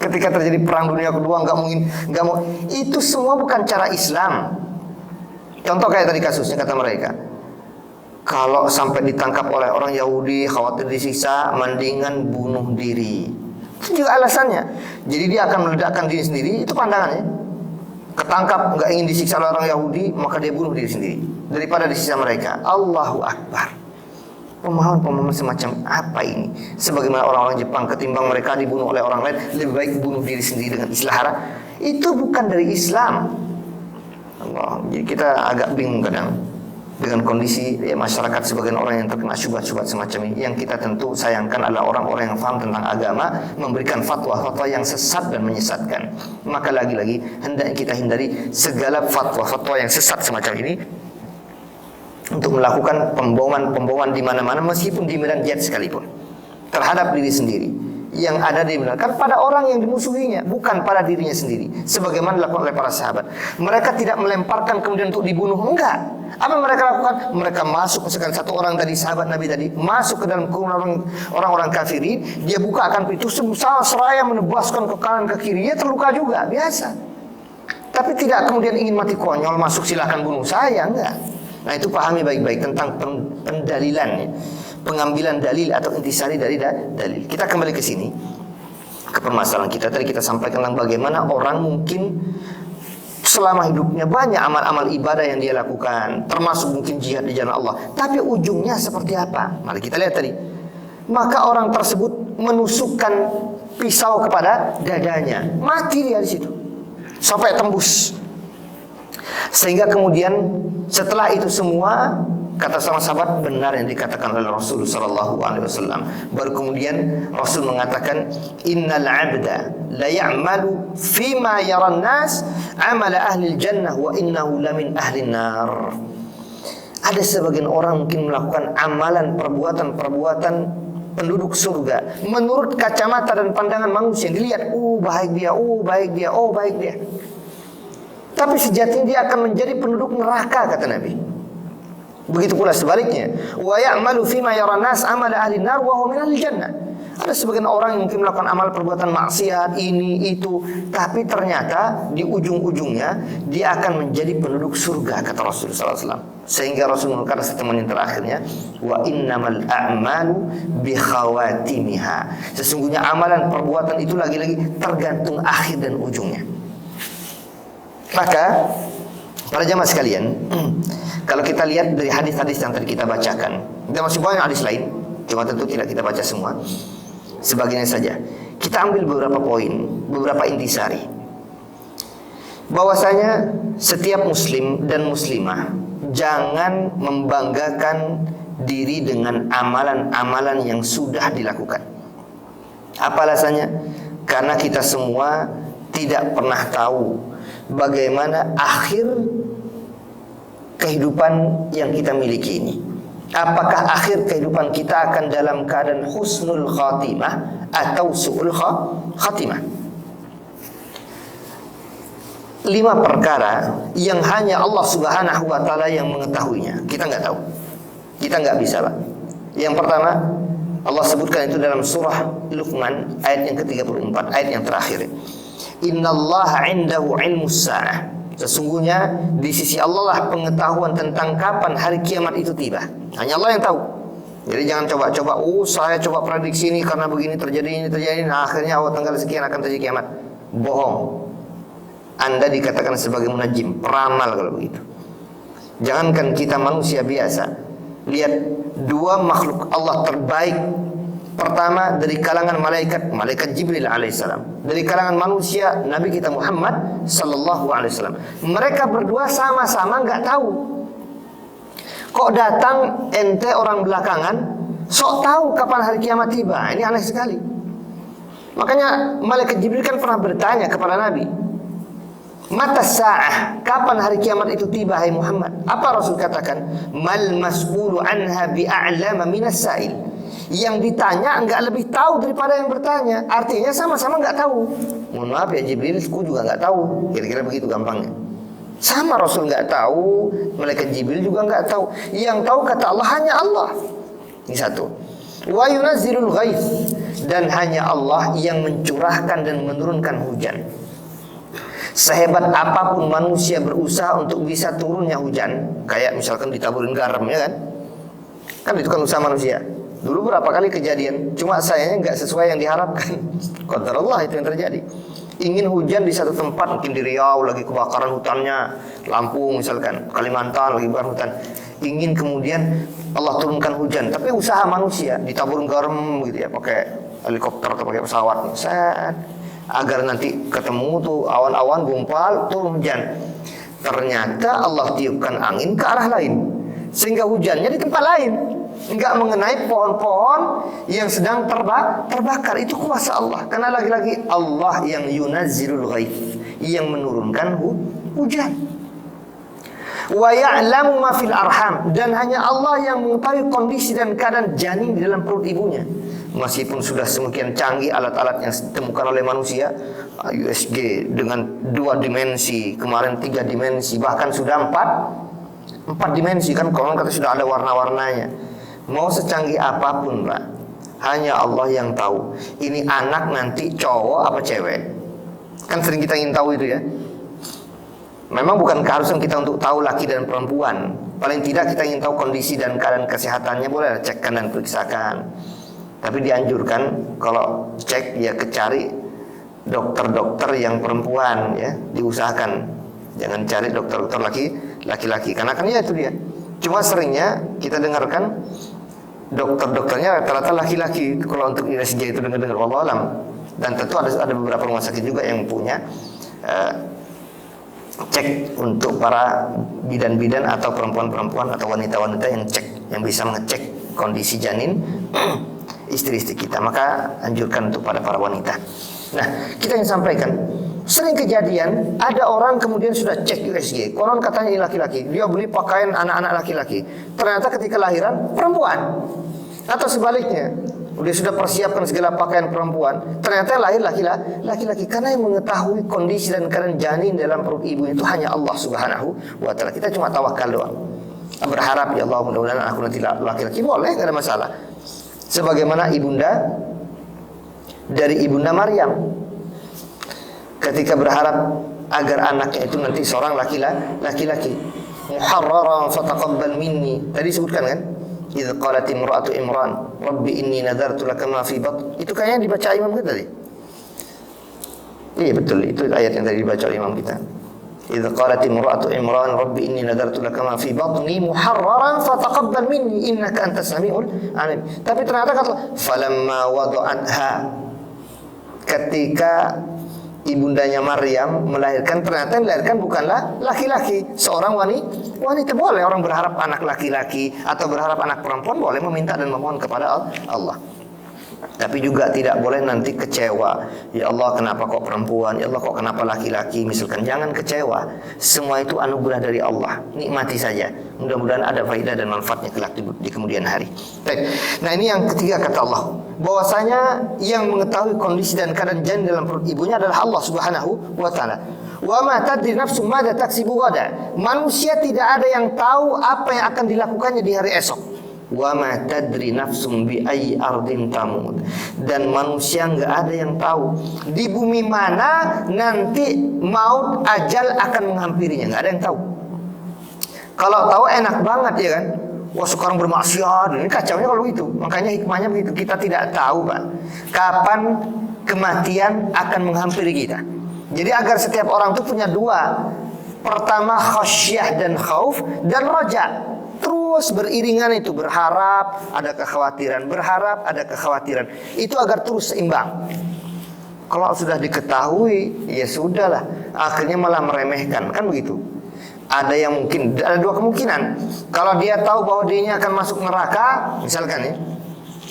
Ketika terjadi perang dunia kedua, nggak mau. Itu semua bukan cara Islam. Contoh kayak tadi kasusnya kata mereka, kalau sampai ditangkap oleh orang Yahudi khawatir disiksa, mendingan bunuh diri. Itu juga alasannya. Jadi dia akan meledakkan diri sendiri, itu pandangannya. Ketangkap nggak ingin disiksa oleh orang Yahudi, maka dia bunuh diri sendiri daripada disiksa mereka. Allahu Akbar. Pemahaman-pemahaman semacam apa ini? Sebagaimana orang-orang Jepang, ketimbang mereka dibunuh oleh orang lain, lebih baik bunuh diri sendiri dengan istilah. Itu bukan dari Islam. Allah. Jadi kita agak bingung kadang dengan kondisi ya, masyarakat sebagian orang yang terkena syubhat-syubhat semacam ini. Yang kita tentu sayangkan adalah orang-orang yang paham tentang agama, memberikan fatwa-fatwa yang sesat dan menyesatkan. Maka lagi-lagi hendaknya kita hindari segala fatwa-fatwa yang sesat semacam ini, untuk melakukan pemboman di mana-mana, meskipun di medan jihad sekalipun, terhadap diri sendiri. Yang ada dibenarkan pada orang yang dimusuhinya, bukan pada dirinya sendiri, sebagaimana dilakukan oleh para sahabat. Mereka tidak melemparkan kemudian untuk dibunuh, enggak. Apa yang mereka lakukan? Mereka masuk, misalkan satu orang tadi, sahabat Nabi tadi, masuk ke dalam kerumunan orang-orang kafirin, dia buka akan pintu, seraya menebaskan ke kanan ke kiri, dia terluka juga, biasa. Tapi tidak kemudian ingin mati konyol, masuk silahkan bunuh saya, enggak. Nah, itu pahami baik-baik tentang pendalilan, pengambilan dalil atau intisari dari dalil. Kita kembali ke sini, ke permasalahan kita. Tadi kita sampaikan tentang bagaimana orang mungkin selama hidupnya banyak amal-amal ibadah yang dia lakukan, termasuk mungkin jihad di jalan Allah. Tapi ujungnya seperti apa? Mari kita lihat tadi. Maka orang tersebut menusukkan pisau kepada dadanya, mati dia di situ sampai tembus. Sehingga kemudian setelah itu semua, kata sama sahabat, benar yang dikatakan oleh Rasul sallallahu alaihi wasallam. Baru kemudian Rasul mengatakan, innal 'abda la ya'malu fima yara an-nas 'amala ahli al-jannah wa innahu lamin ahli an-nar. Ada sebagian orang mungkin melakukan amalan perbuatan penduduk surga menurut kacamata dan pandangan manusia. Dilihat, baik dia, baik dia, baik dia. Tapi sejatinya dia akan menjadi penduduk neraka, kata Nabi. Begitu pula sebaliknya. Wa ya'malu fima yara nas amala ahli nar wa huwa min ahli jannah. Ada sebagian orang yang mungkin melakukan amal perbuatan maksiat ini itu, tapi ternyata di ujung-ujungnya dia akan menjadi penduduk surga, kata Rasulullah sallallahu alaihi wasallam. Sehingga Rasul mengatakan statement yang terakhirnya, wa innamal a'malu bi khawatimiha. Sesungguhnya amalan perbuatan itu lagi-lagi tergantung akhir dan ujungnya. Maka para jamaah sekalian, kalau kita lihat dari hadis-hadis yang tadi kita bacakan, kita masih banyak hadis lain, cuma tentu tidak kita baca semua, sebagiannya saja. Kita ambil beberapa poin, beberapa intisari. Bahwasanya setiap muslim dan muslimah jangan membanggakan diri dengan amalan-amalan yang sudah dilakukan. Apa alasannya? Karena kita semua tidak pernah tahu bagaimana akhir kehidupan yang kita miliki ini. Apakah akhir kehidupan kita akan dalam keadaan husnul khatimah atau su'ul khatimah? 5 perkara yang hanya Allah Subhanahu wa taala yang mengetahuinya. Kita nggak tahu. Kita nggak bisa, Pak. Yang pertama, Allah sebutkan itu dalam surah Luqman ayat yang ke-34, ayat yang terakhir. Innallaha 'indahu 'ilmus sa'ah. Sesungguhnya di sisi Allah lah pengetahuan tentang kapan hari kiamat itu tiba. Hanya Allah yang tahu. Jadi jangan coba-coba, saya coba prediksi ini karena begini terjadi, nah akhirnya tanggal sekian akan terjadi kiamat. Bohong. Anda dikatakan sebagai munajim, peramal kalau begitu. Jangankan kita manusia biasa. Lihat 2 makhluk Allah terbaik. Pertama dari kalangan malaikat Jibril alaihissalam. Dari kalangan manusia Nabi kita Muhammad sallallahu alaihi wasallam. Mereka berdua sama-sama nggak tahu. Kok datang ente orang belakangan sok tahu kapan hari kiamat tiba? Ini aneh sekali. Makanya malaikat Jibril kan pernah bertanya kepada Nabi, mata sa'ah, kapan hari kiamat itu tiba hai Muhammad? Apa Rasul katakan? Mal mas'ulu anha bi'a'lama minas sa'il. Yang ditanya enggak lebih tahu daripada yang bertanya. Artinya sama-sama enggak tahu. Mohon maaf ya Jibril, aku juga enggak tahu. Kira-kira begitu gampangnya. Sama Rasul enggak tahu, malaikat Jibril juga enggak tahu. Yang tahu kata Allah hanya Allah. Ini satu. Wa yunazzilul ghaits, dan hanya Allah yang mencurahkan dan menurunkan hujan. Sehebat apapun manusia berusaha untuk bisa turunnya hujan, kayak misalkan ditaburin garam, ya kan? Kan itu kan usaha manusia. Dulu berapa kali kejadian, cuma sayangnya nggak sesuai yang diharapkan. Qadarullah itu yang terjadi. Ingin hujan di satu tempat, mungkin di Riau lagi kebakaran hutannya, Lampung misalkan, Kalimantan lagi kebakaran hutan. Ingin kemudian Allah turunkan hujan, tapi usaha manusia ditabur garam gitu ya, pakai helikopter atau pakai pesawat, set, agar nanti ketemu tuh awan-awan gumpal turun hujan. Ternyata Allah tiupkan angin ke arah lain, sehingga hujannya di tempat lain, enggak mengenai pohon-pohon yang sedang terbakar. Itu kuasa Allah. Karena lagi-lagi Allah yang yunazzilul ghaith, yang menurunkan hujan. Wa ya'lamu ma fil arham, dan hanya Allah yang mengetahui kondisi dan keadaan janin di dalam perut ibunya. Meskipun sudah semakin canggih alat-alat yang ditemukan oleh manusia, USG dengan 2 dimensi, kemarin 3 dimensi, bahkan sudah 4 dimensi kan, konon kata sudah ada warna-warnanya. Mau secanggih apapun Pak, hanya Allah yang tahu ini anak nanti cowok apa cewek. Kan sering kita ingin tahu itu ya. Memang bukan keharusan kita untuk tahu laki dan perempuan. Paling tidak kita ingin tahu kondisi dan keadaan kesehatannya, boleh cekkan dan periksakan. Tapi dianjurkan kalau cek ya cari dokter-dokter yang perempuan ya, diusahakan. Jangan cari dokter-dokter laki-laki, karena kan ya itu dia. Cuma seringnya kita dengarkan dokter-dokternya rata-rata laki-laki kalau untuk ISG itu dengar wallahu alam. Dan tentu ada beberapa rumah sakit juga yang punya cek untuk para bidan-bidan atau perempuan-perempuan atau wanita-wanita yang cek, yang bisa mengecek kondisi janin istri-istri kita. Maka anjurkan untuk pada para wanita. Nah, kita yang sampaikan, sering kejadian ada orang kemudian sudah cek USG, konon katanya ini laki-laki, dia beli pakaian anak-anak laki-laki, ternyata ketika lahiran perempuan. Atau sebaliknya, dia sudah persiapkan segala pakaian perempuan, ternyata lahir laki-laki. Karena yang mengetahui kondisi dan keadaan janin dalam perut ibu itu hanya Allah Subhanahu wa ta'ala. Kita cuma tawakal doang, berharap ya Allah mudah-mudahan aku nanti laki-laki, boleh, tidak ada masalah. Sebagaimana dari ibunda Maryam, ketika berharap agar anaknya itu nanti seorang laki-laki. Muharraran fataqabbal minni. Tadi sebutkan kan? Idz qalat imra'atu Imran, Rabbi inni nadartu laka ma fi batni. Itu kayaknya dibaca imam kita tadi. Iya betul, itu ayat yang tadi dibaca oleh imam kita. Idz qalat imra'atu Imran, Rabbi inni nadartu laka ma fi batni muharraran fataqabbal minni innaka antas samiul alim. Tapi ternyata kata falamma wada'atha, ketika ibundanya Maryam melahirkan, ternyata yang melahirkan bukanlah laki-laki, seorang wanita. Boleh orang berharap anak laki-laki atau berharap anak perempuan, boleh meminta dan memohon kepada Allah. Tapi juga tidak boleh nanti kecewa. Ya Allah, kenapa kok perempuan? Ya Allah, kok kenapa laki-laki? Misalkan, jangan kecewa. Semua itu anugerah dari Allah. Nikmati saja. Mudah-mudahan ada faedah dan manfaatnya kelak di kemudian hari. Baik. Nah, ini yang ketiga kata Allah, bahwasanya yang mengetahui kondisi dan keadaan janin dalam perut ibunya adalah Allah Subhanahu wa ta'ala. Wa ma tadri nafsum madza taksibu ghadan. Manusia tidak ada yang tahu apa yang akan dilakukannya di hari esok. Wa ma tadri nafsum bi ayyi ardin tamut. Dan manusia enggak ada yang tahu di bumi mana nanti maut, ajal akan menghampirinya, enggak ada yang tahu. Kalau tahu enak banget ya kan. Wah, sekarang bermaksiat, ini kacaunya kalau gitu. Makanya hikmahnya begitu, kita tidak tahu Pak kapan kematian akan menghampiri kita. Jadi agar setiap orang itu punya dua, pertama khasyah dan khauf, dan roja. Terus beriringan itu, berharap ada kekhawatiran, berharap ada kekhawatiran. Itu agar terus seimbang. Kalau sudah diketahui, ya sudahlah, akhirnya malah meremehkan, kan begitu. Ada yang mungkin, ada dua kemungkinan. Kalau dia tahu bahwa dirinya akan masuk neraka, misalkan ya,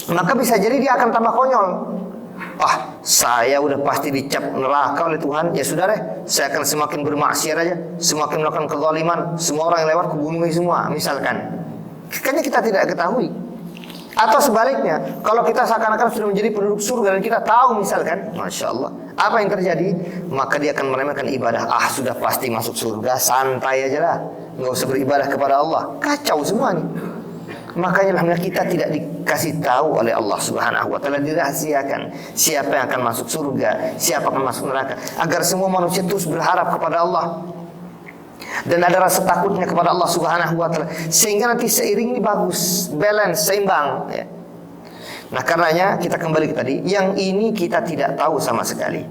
maka bisa jadi dia akan tambah konyol. Ah, saya udah pasti dicap neraka oleh Tuhan, ya sudah deh, saya akan semakin bermaksiat aja, semakin melakukan kezaliman, semua orang yang lewat kubunuhi semua, misalkan. Kayaknya kita tidak ketahui. Atau sebaliknya, kalau kita seakan-akan sudah menjadi penduduk surga dan kita tahu misalkan, Masya Allah, apa yang terjadi? Maka dia akan meremehkan ibadah. Ah, sudah pasti masuk surga, santai aja lah, nggak usah beribadah kepada Allah. Kacau semua nih. Makanya alhamdulillah kita tidak dikasih tahu oleh Allah Subhanahu wa ta'ala, dirahasiakan siapa yang akan masuk surga, siapa akan masuk neraka, agar semua manusia terus berharap kepada Allah. dan ada rasa takutnya kepada Allah Subhanahu wa taala, sehingga nanti seiring ini bagus, balance, seimbang ya. Nah, karenanya kita kembali ke tadi, yang ini kita tidak tahu sama sekali.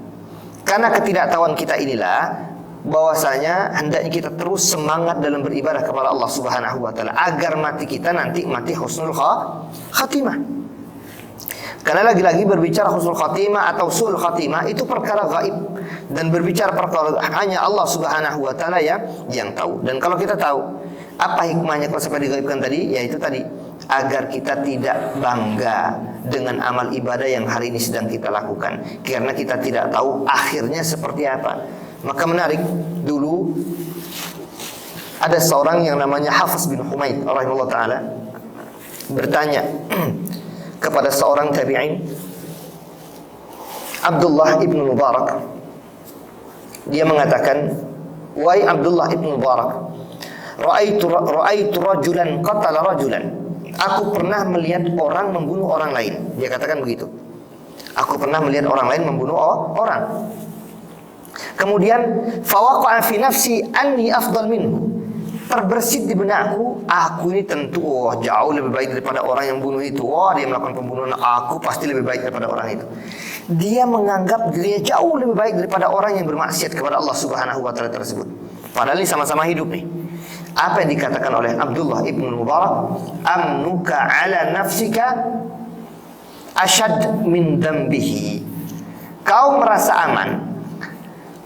Karena ketidaktahuan kita inilah bahwasanya hendaknya kita terus semangat dalam beribadah kepada Allah Subhanahu wa taala agar mati kita nanti mati husnul khatimah. Karena lagi-lagi berbicara husnul khatimah atau su'ul khatimah itu perkara gaib, dan berbicara perkara hanya Allah Subhanahu wa taala yang tahu. Dan kalau kita tahu apa hikmahnya kalau sampai digaibkan tadi, yaitu tadi agar kita tidak bangga dengan amal ibadah yang hari ini sedang kita lakukan, karena kita tidak tahu akhirnya seperti apa. Maka menarik, dulu ada seorang yang namanya Hafiz bin Humaid rahimahullah ta'ala bertanya kepada seorang tabi'in, Abdullah ibn Mubarak. Dia mengatakan, wahai Abdullah ibn Mubarak, ra'aitu rajulan qatala rajulan. Aku pernah melihat orang membunuh orang lain. Dia katakan begitu. Aku pernah melihat orang lain membunuh orang. Kemudian fawaqa'a fi nafsi anni afdal minhu. Terbersit di benakku, aku ini tentu jauh lebih baik daripada orang yang bunuh itu. Dia melakukan pembunuhan, aku pasti lebih baik daripada orang itu. Dia menganggap dirinya jauh lebih baik daripada orang yang bermaksiat kepada Allah Subhanahu wa taala tersebut. Padahal ini sama-sama hidup nih. Apa yang dikatakan oleh Abdullah ibn Mubarak? Amnuka ala nafsika asyad min dambihi. Kau merasa aman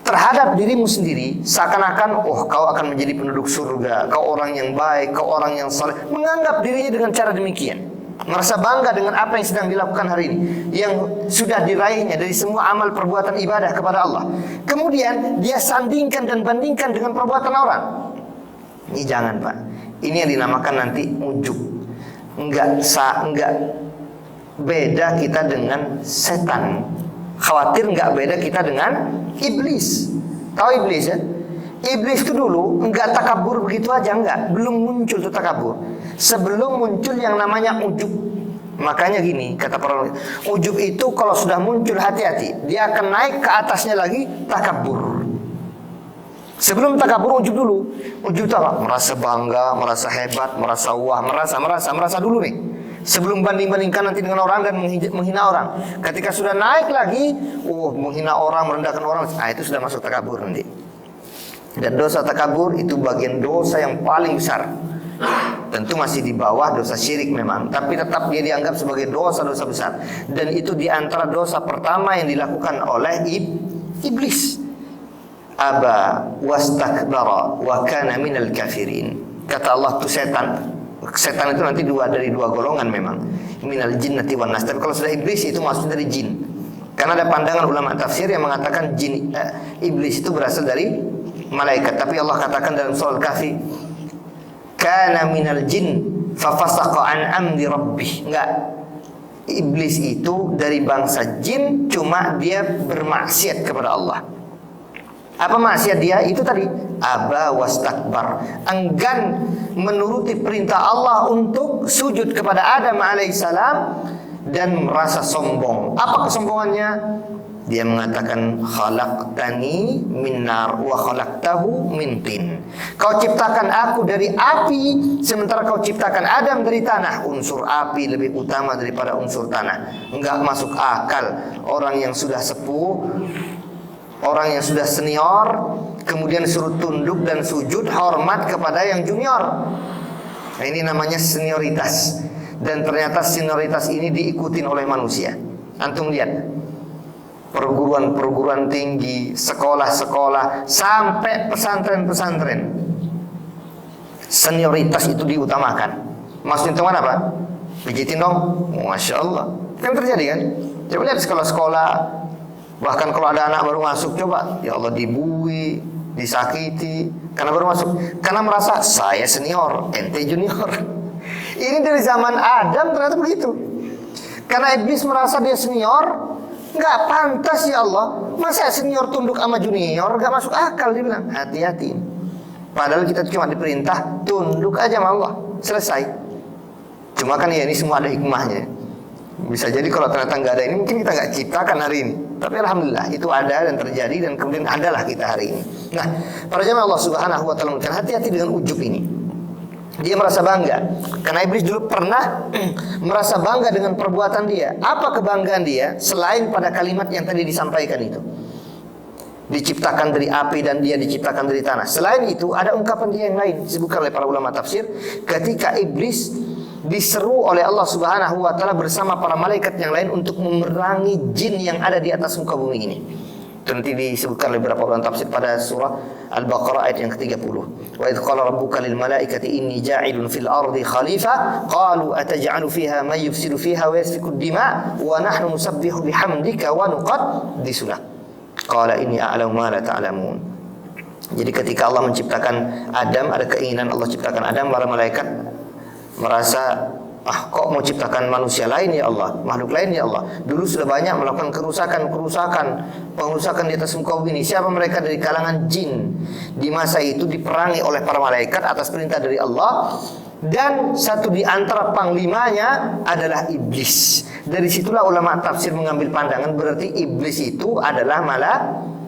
terhadap dirimu sendiri, seakan-akan kau akan menjadi penduduk surga, kau orang yang baik, kau orang yang saleh. Menganggap dirinya dengan cara demikian, merasa bangga dengan apa yang sedang dilakukan hari ini, yang sudah diraihnya dari semua amal perbuatan ibadah kepada Allah. Kemudian dia sandingkan dan bandingkan dengan perbuatan orang. Ini jangan, Pak. Ini yang dinamakan nanti ujub. Enggak beda kita dengan setan. Khawatir enggak beda kita dengan iblis. Tahu iblis ya? Iblis itu dulu enggak takabur begitu aja, enggak. Belum muncul tuh takabur. Sebelum muncul yang namanya ujub. Makanya gini, kata para ulama, ujub itu kalau sudah muncul hati-hati. Dia akan naik ke atasnya lagi takabur. Sebelum takabur ujub dulu. Ujub itu apa? Merasa bangga, merasa hebat, merasa wah, merasa dulu nih. Sebelum banding-bandingkan nanti dengan orang dan menghina orang. Ketika sudah naik lagi, menghina orang, merendahkan orang, itu sudah masuk takabur nanti. Dan dosa takabur itu bagian dosa yang paling besar. Tentu masih di bawah dosa syirik memang, tapi tetap dia dianggap sebagai dosa-dosa besar. Dan itu di antara dosa pertama yang dilakukan oleh iblis. Aba wastakbara wa kana minal kafirin. Kata Allah itu setan. Setan itu nanti dari dua golongan memang, minal jinnati wan nas. Tapi kalau sudah iblis itu maksudnya dari jin. Karena ada pandangan ulama tafsir yang mengatakan iblis itu berasal dari malaikat. Tapi Allah katakan dalam surah Al-Kahfi, kana minal jin fa fasaqa an amri rabbih. Enggak. Iblis itu dari bangsa jin, cuma dia bermaksiat kepada Allah. Apa maksiat dia? Itu tadi, aba wastakbar, enggan menuruti perintah Allah untuk sujud kepada Adam alaihissalam dan merasa sombong. Apa kesombongannya? Dia mengatakan, khalaqtani min nar wa khalaqtahu min tin. Kau ciptakan aku dari api, sementara kau ciptakan Adam dari tanah. Unsur api lebih utama daripada unsur tanah. Enggak masuk akal orang yang sudah sepuh, orang yang sudah senior, kemudian suruh tunduk dan sujud hormat kepada yang junior. Nah, ini namanya senioritas. Dan ternyata senioritas ini diikutin oleh manusia. Antum lihat, perguruan-perguruan tinggi, sekolah-sekolah, sampai pesantren-pesantren, senioritas itu diutamakan. Maksudnya teman apa? Pijitin dong. Masya Allah. Kan terjadi kan? Coba lihat sekolah-sekolah. Bahkan kalau ada anak baru masuk, coba, ya Allah, dibui, disakiti karena baru masuk, karena merasa saya senior, ente junior. Ini dari zaman Adam ternyata begitu. Karena iblis merasa dia senior, nggak pantas ya Allah, masa senior tunduk sama junior, nggak masuk akal. Dia bilang hati-hati. Padahal kita cuma diperintah tunduk aja sama Allah, selesai. Cuma kan ya ini semua ada hikmahnya. Bisa jadi kalau ternyata nggak ada ini, mungkin kita nggak ciptakan hari ini. Tapi alhamdulillah itu ada dan terjadi, dan kemudian adalah kita hari ini. Nah, para jamaah Allah Subhanahu wa taala, hati-hati dengan ujub ini. Dia merasa bangga karena iblis dulu pernah merasa bangga dengan perbuatan dia. Apa kebanggaan dia selain pada kalimat yang tadi disampaikan itu? Diciptakan dari api dan dia diciptakan dari tanah. Selain itu ada ungkapan dia yang lain disebutkan oleh para ulama tafsir ketika iblis diseru oleh Allah Subhanahu wa taala bersama para malaikat yang lain untuk memerangi jin yang ada di atas muka bumi ini. Itu nanti disebutkan oleh beberapa ulama tafsir pada surah Al-Baqarah ayat yang ke-30. Wa idz qala rabbuka lil malaikati inni ja'ilun fil ardi khalifah qalu ataj'alu fiha man yufsidu fiha wa yasfiku ad-dima wa nahnu nusabbihu bihamdika wa nuqaddisu lak. Qala inni a'lamu ma la ta'lamun. Jadi ketika Allah menciptakan Adam, ada keinginan Allah ciptakan Adam, para malaikat merasa, kok mau ciptakan manusia lain ya Allah, makhluk lain ya Allah. Dulu sudah banyak melakukan pengerusakan di atas muka bumi ini. Siapa mereka? Dari kalangan jin. Di masa itu diperangi oleh para malaikat atas perintah dari Allah, dan satu di antara panglimanya adalah iblis. Dari situlah ulama tafsir mengambil pandangan berarti iblis itu adalah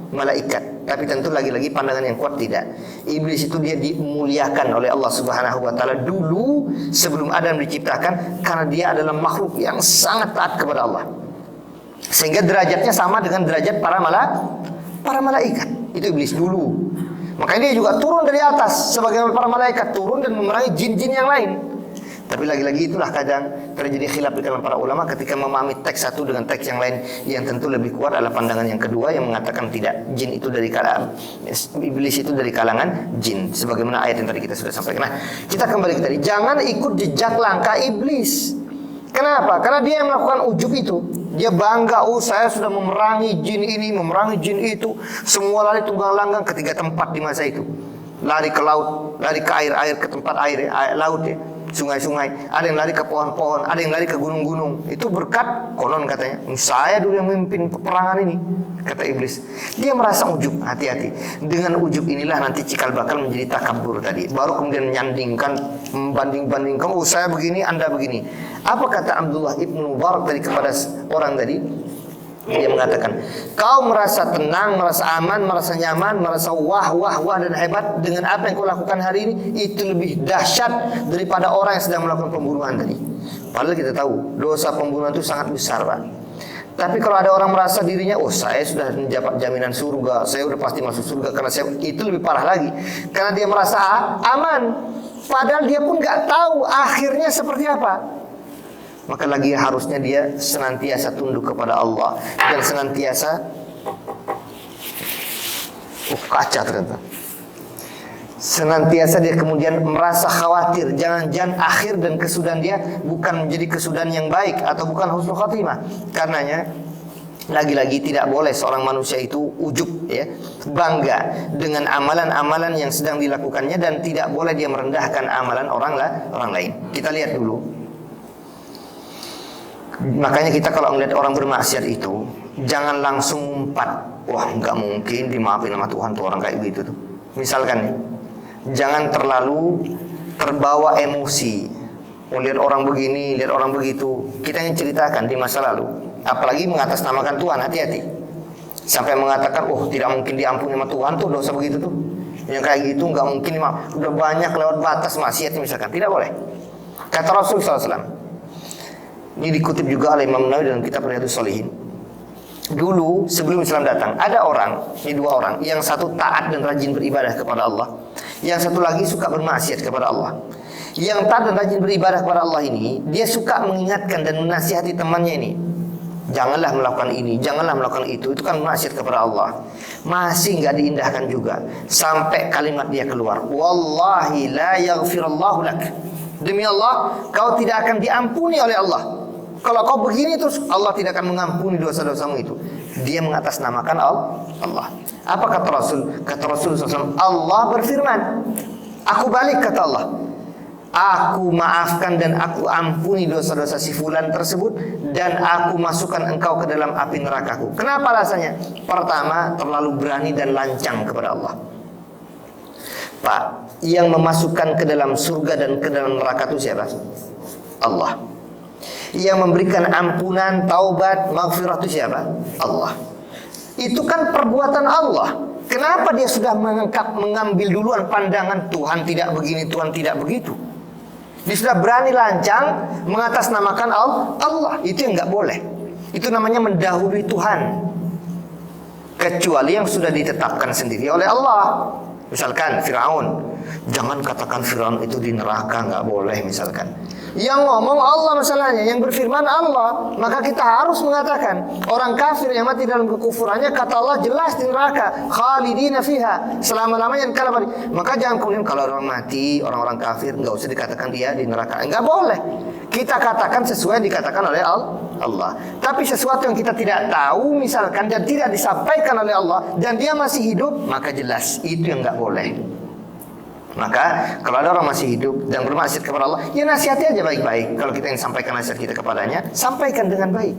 malaikat. Tapi tentu lagi-lagi pandangan yang kuat tidak. Iblis itu dia dimuliakan oleh Allah Subhanahu wa taala dulu sebelum Adam diciptakan karena dia adalah makhluk yang sangat taat kepada Allah. Sehingga derajatnya sama dengan derajat para malaikat. Itu iblis dulu. Makanya dia juga turun dari atas sebagaimana para malaikat turun dan memerangi jin-jin yang lain. Tapi lagi-lagi itulah kadang terjadi khilaf di kalangan para ulama ketika memahami teks satu dengan teks yang lain. Yang tentu lebih kuat adalah pandangan yang kedua yang mengatakan tidak, jin itu dari kalangan iblis, itu dari kalangan jin, sebagaimana ayat yang tadi kita sudah sampaikan. Nah, kita kembali ke tadi, jangan ikut jejak langkah iblis. Kenapa? Karena dia yang melakukan ujub itu. Dia bangga, saya sudah memerangi jin ini, memerangi jin itu. Semua lari tunggang langgang ke 3 tempat di masa itu. Lari ke laut, lari ke air ke tempat air laut ya. Sungai-sungai, ada yang lari ke pohon-pohon, ada yang lari ke gunung-gunung. Itu berkat konon katanya, saya dulu yang memimpin peperangan ini, kata iblis. Dia merasa ujub. Hati-hati dengan ujub inilah nanti cikal bakal menjadi takabur tadi. Baru kemudian menyandingkan, membanding-bandingkan, saya begini, anda begini. Apa kata Abdullah ibnu Mubarak tadi kepada orang tadi? Dia mengatakan, kau merasa tenang, merasa aman, merasa nyaman, merasa wah dan hebat dengan apa yang kau lakukan hari ini, itu lebih dahsyat daripada orang yang sedang melakukan pembunuhan tadi. Padahal kita tahu dosa pembunuhan itu sangat besar, Pak. Tapi kalau ada orang merasa dirinya, saya sudah mendapat jaminan surga, saya sudah pasti masuk surga karena saya, itu lebih parah lagi. Karena dia merasa aman, padahal dia pun nggak tahu akhirnya seperti apa. Maka lagi harusnya dia senantiasa tunduk kepada Allah dan senantiasa kaca ternyata. Senantiasa dia kemudian merasa khawatir jangan-jangan akhir dan kesudahan dia bukan menjadi kesudahan yang baik atau bukan husnul khatimah. Karenanya lagi-lagi tidak boleh seorang manusia itu ujub ya, bangga dengan amalan-amalan yang sedang dilakukannya, dan tidak boleh dia merendahkan amalan orang lain. Kita lihat dulu. Makanya kita kalau melihat orang bermaksiat itu jangan langsung umpat, nggak mungkin dimaafin sama Tuhan tuh orang kayak gitu tuh. Misalkan nih, jangan terlalu terbawa emosi. Lihat orang begini, lihat orang begitu. Kita yang ceritakan di masa lalu, apalagi mengatasnamakan Tuhan, hati-hati. Sampai mengatakan, tidak mungkin diampuni sama Tuhan tuh dosa begitu tuh. Yang kayak gitu nggak mungkin dimaafin. Udah banyak lewat batas maksiat misalkan, tidak boleh. Kata Rasul SAW. Ini dikutip juga oleh Imam Nawawi dalam kitab Riyadhus Shalihin. Dulu sebelum Islam datang, ada orang, ini 2 orang, yang satu taat dan rajin beribadah kepada Allah, yang satu lagi suka bermaksiat kepada Allah. Yang taat dan rajin beribadah kepada Allah ini, dia suka mengingatkan dan menasihati temannya ini, janganlah melakukan ini, janganlah melakukan itu kan maksiat kepada Allah. Masih nggak diindahkan juga, sampai kalimat dia keluar, wallahi la yaghfirullahu lak. Demi Allah, kau tidak akan diampuni oleh Allah. Kalau kau begini terus, Allah tidak akan mengampuni dosa-dosamu itu. Dia mengatasnamakan Allah. Apa kata Rasul? Kata Rasul SAW, Allah berfirman, aku balik, kata Allah, aku maafkan dan aku ampuni dosa-dosa si fulan tersebut, dan aku masukkan engkau ke dalam api nerakaku. Kenapa alasannya? Pertama, terlalu berani dan lancang kepada Allah. Pak, yang memasukkan ke dalam surga dan ke dalam neraka itu siapa? Allah. Yang memberikan ampunan, taubat, maghfirah itu siapa? Allah. Itu kan perbuatan Allah. Kenapa dia sudah mengambil duluan pandangan Tuhan tidak begini, Tuhan tidak begitu? Dia sudah berani lancang mengatasnamakan Allah. Itu yang nggak boleh. Itu namanya mendahului Tuhan. Kecuali yang sudah ditetapkan sendiri oleh Allah. Misalkan Fir'aun, jangan katakan Fir'aun itu di neraka, nggak boleh misalkan. Yang ngomong Allah masalahnya, yang berfirman Allah. Maka kita harus mengatakan orang kafir yang mati dalam kekufurannya, kata Allah jelas di neraka, khalidina fiha, selama-lamanya kala mati. Maka jangan kemudian kalau orang mati, orang-orang kafir nggak usah dikatakan dia di neraka. Nggak boleh. Kita katakan sesuai yang dikatakan oleh Allah. Tapi sesuatu yang kita tidak tahu misalkan dan tidak disampaikan oleh Allah dan dia masih hidup, maka jelas itu yang nggak boleh. Maka kalau ada orang masih hidup dan bermaksiat kepada Allah, ya nasihati aja baik-baik. Kalau kita ingin sampaikan nasihat kita kepadanya, sampaikan dengan baik.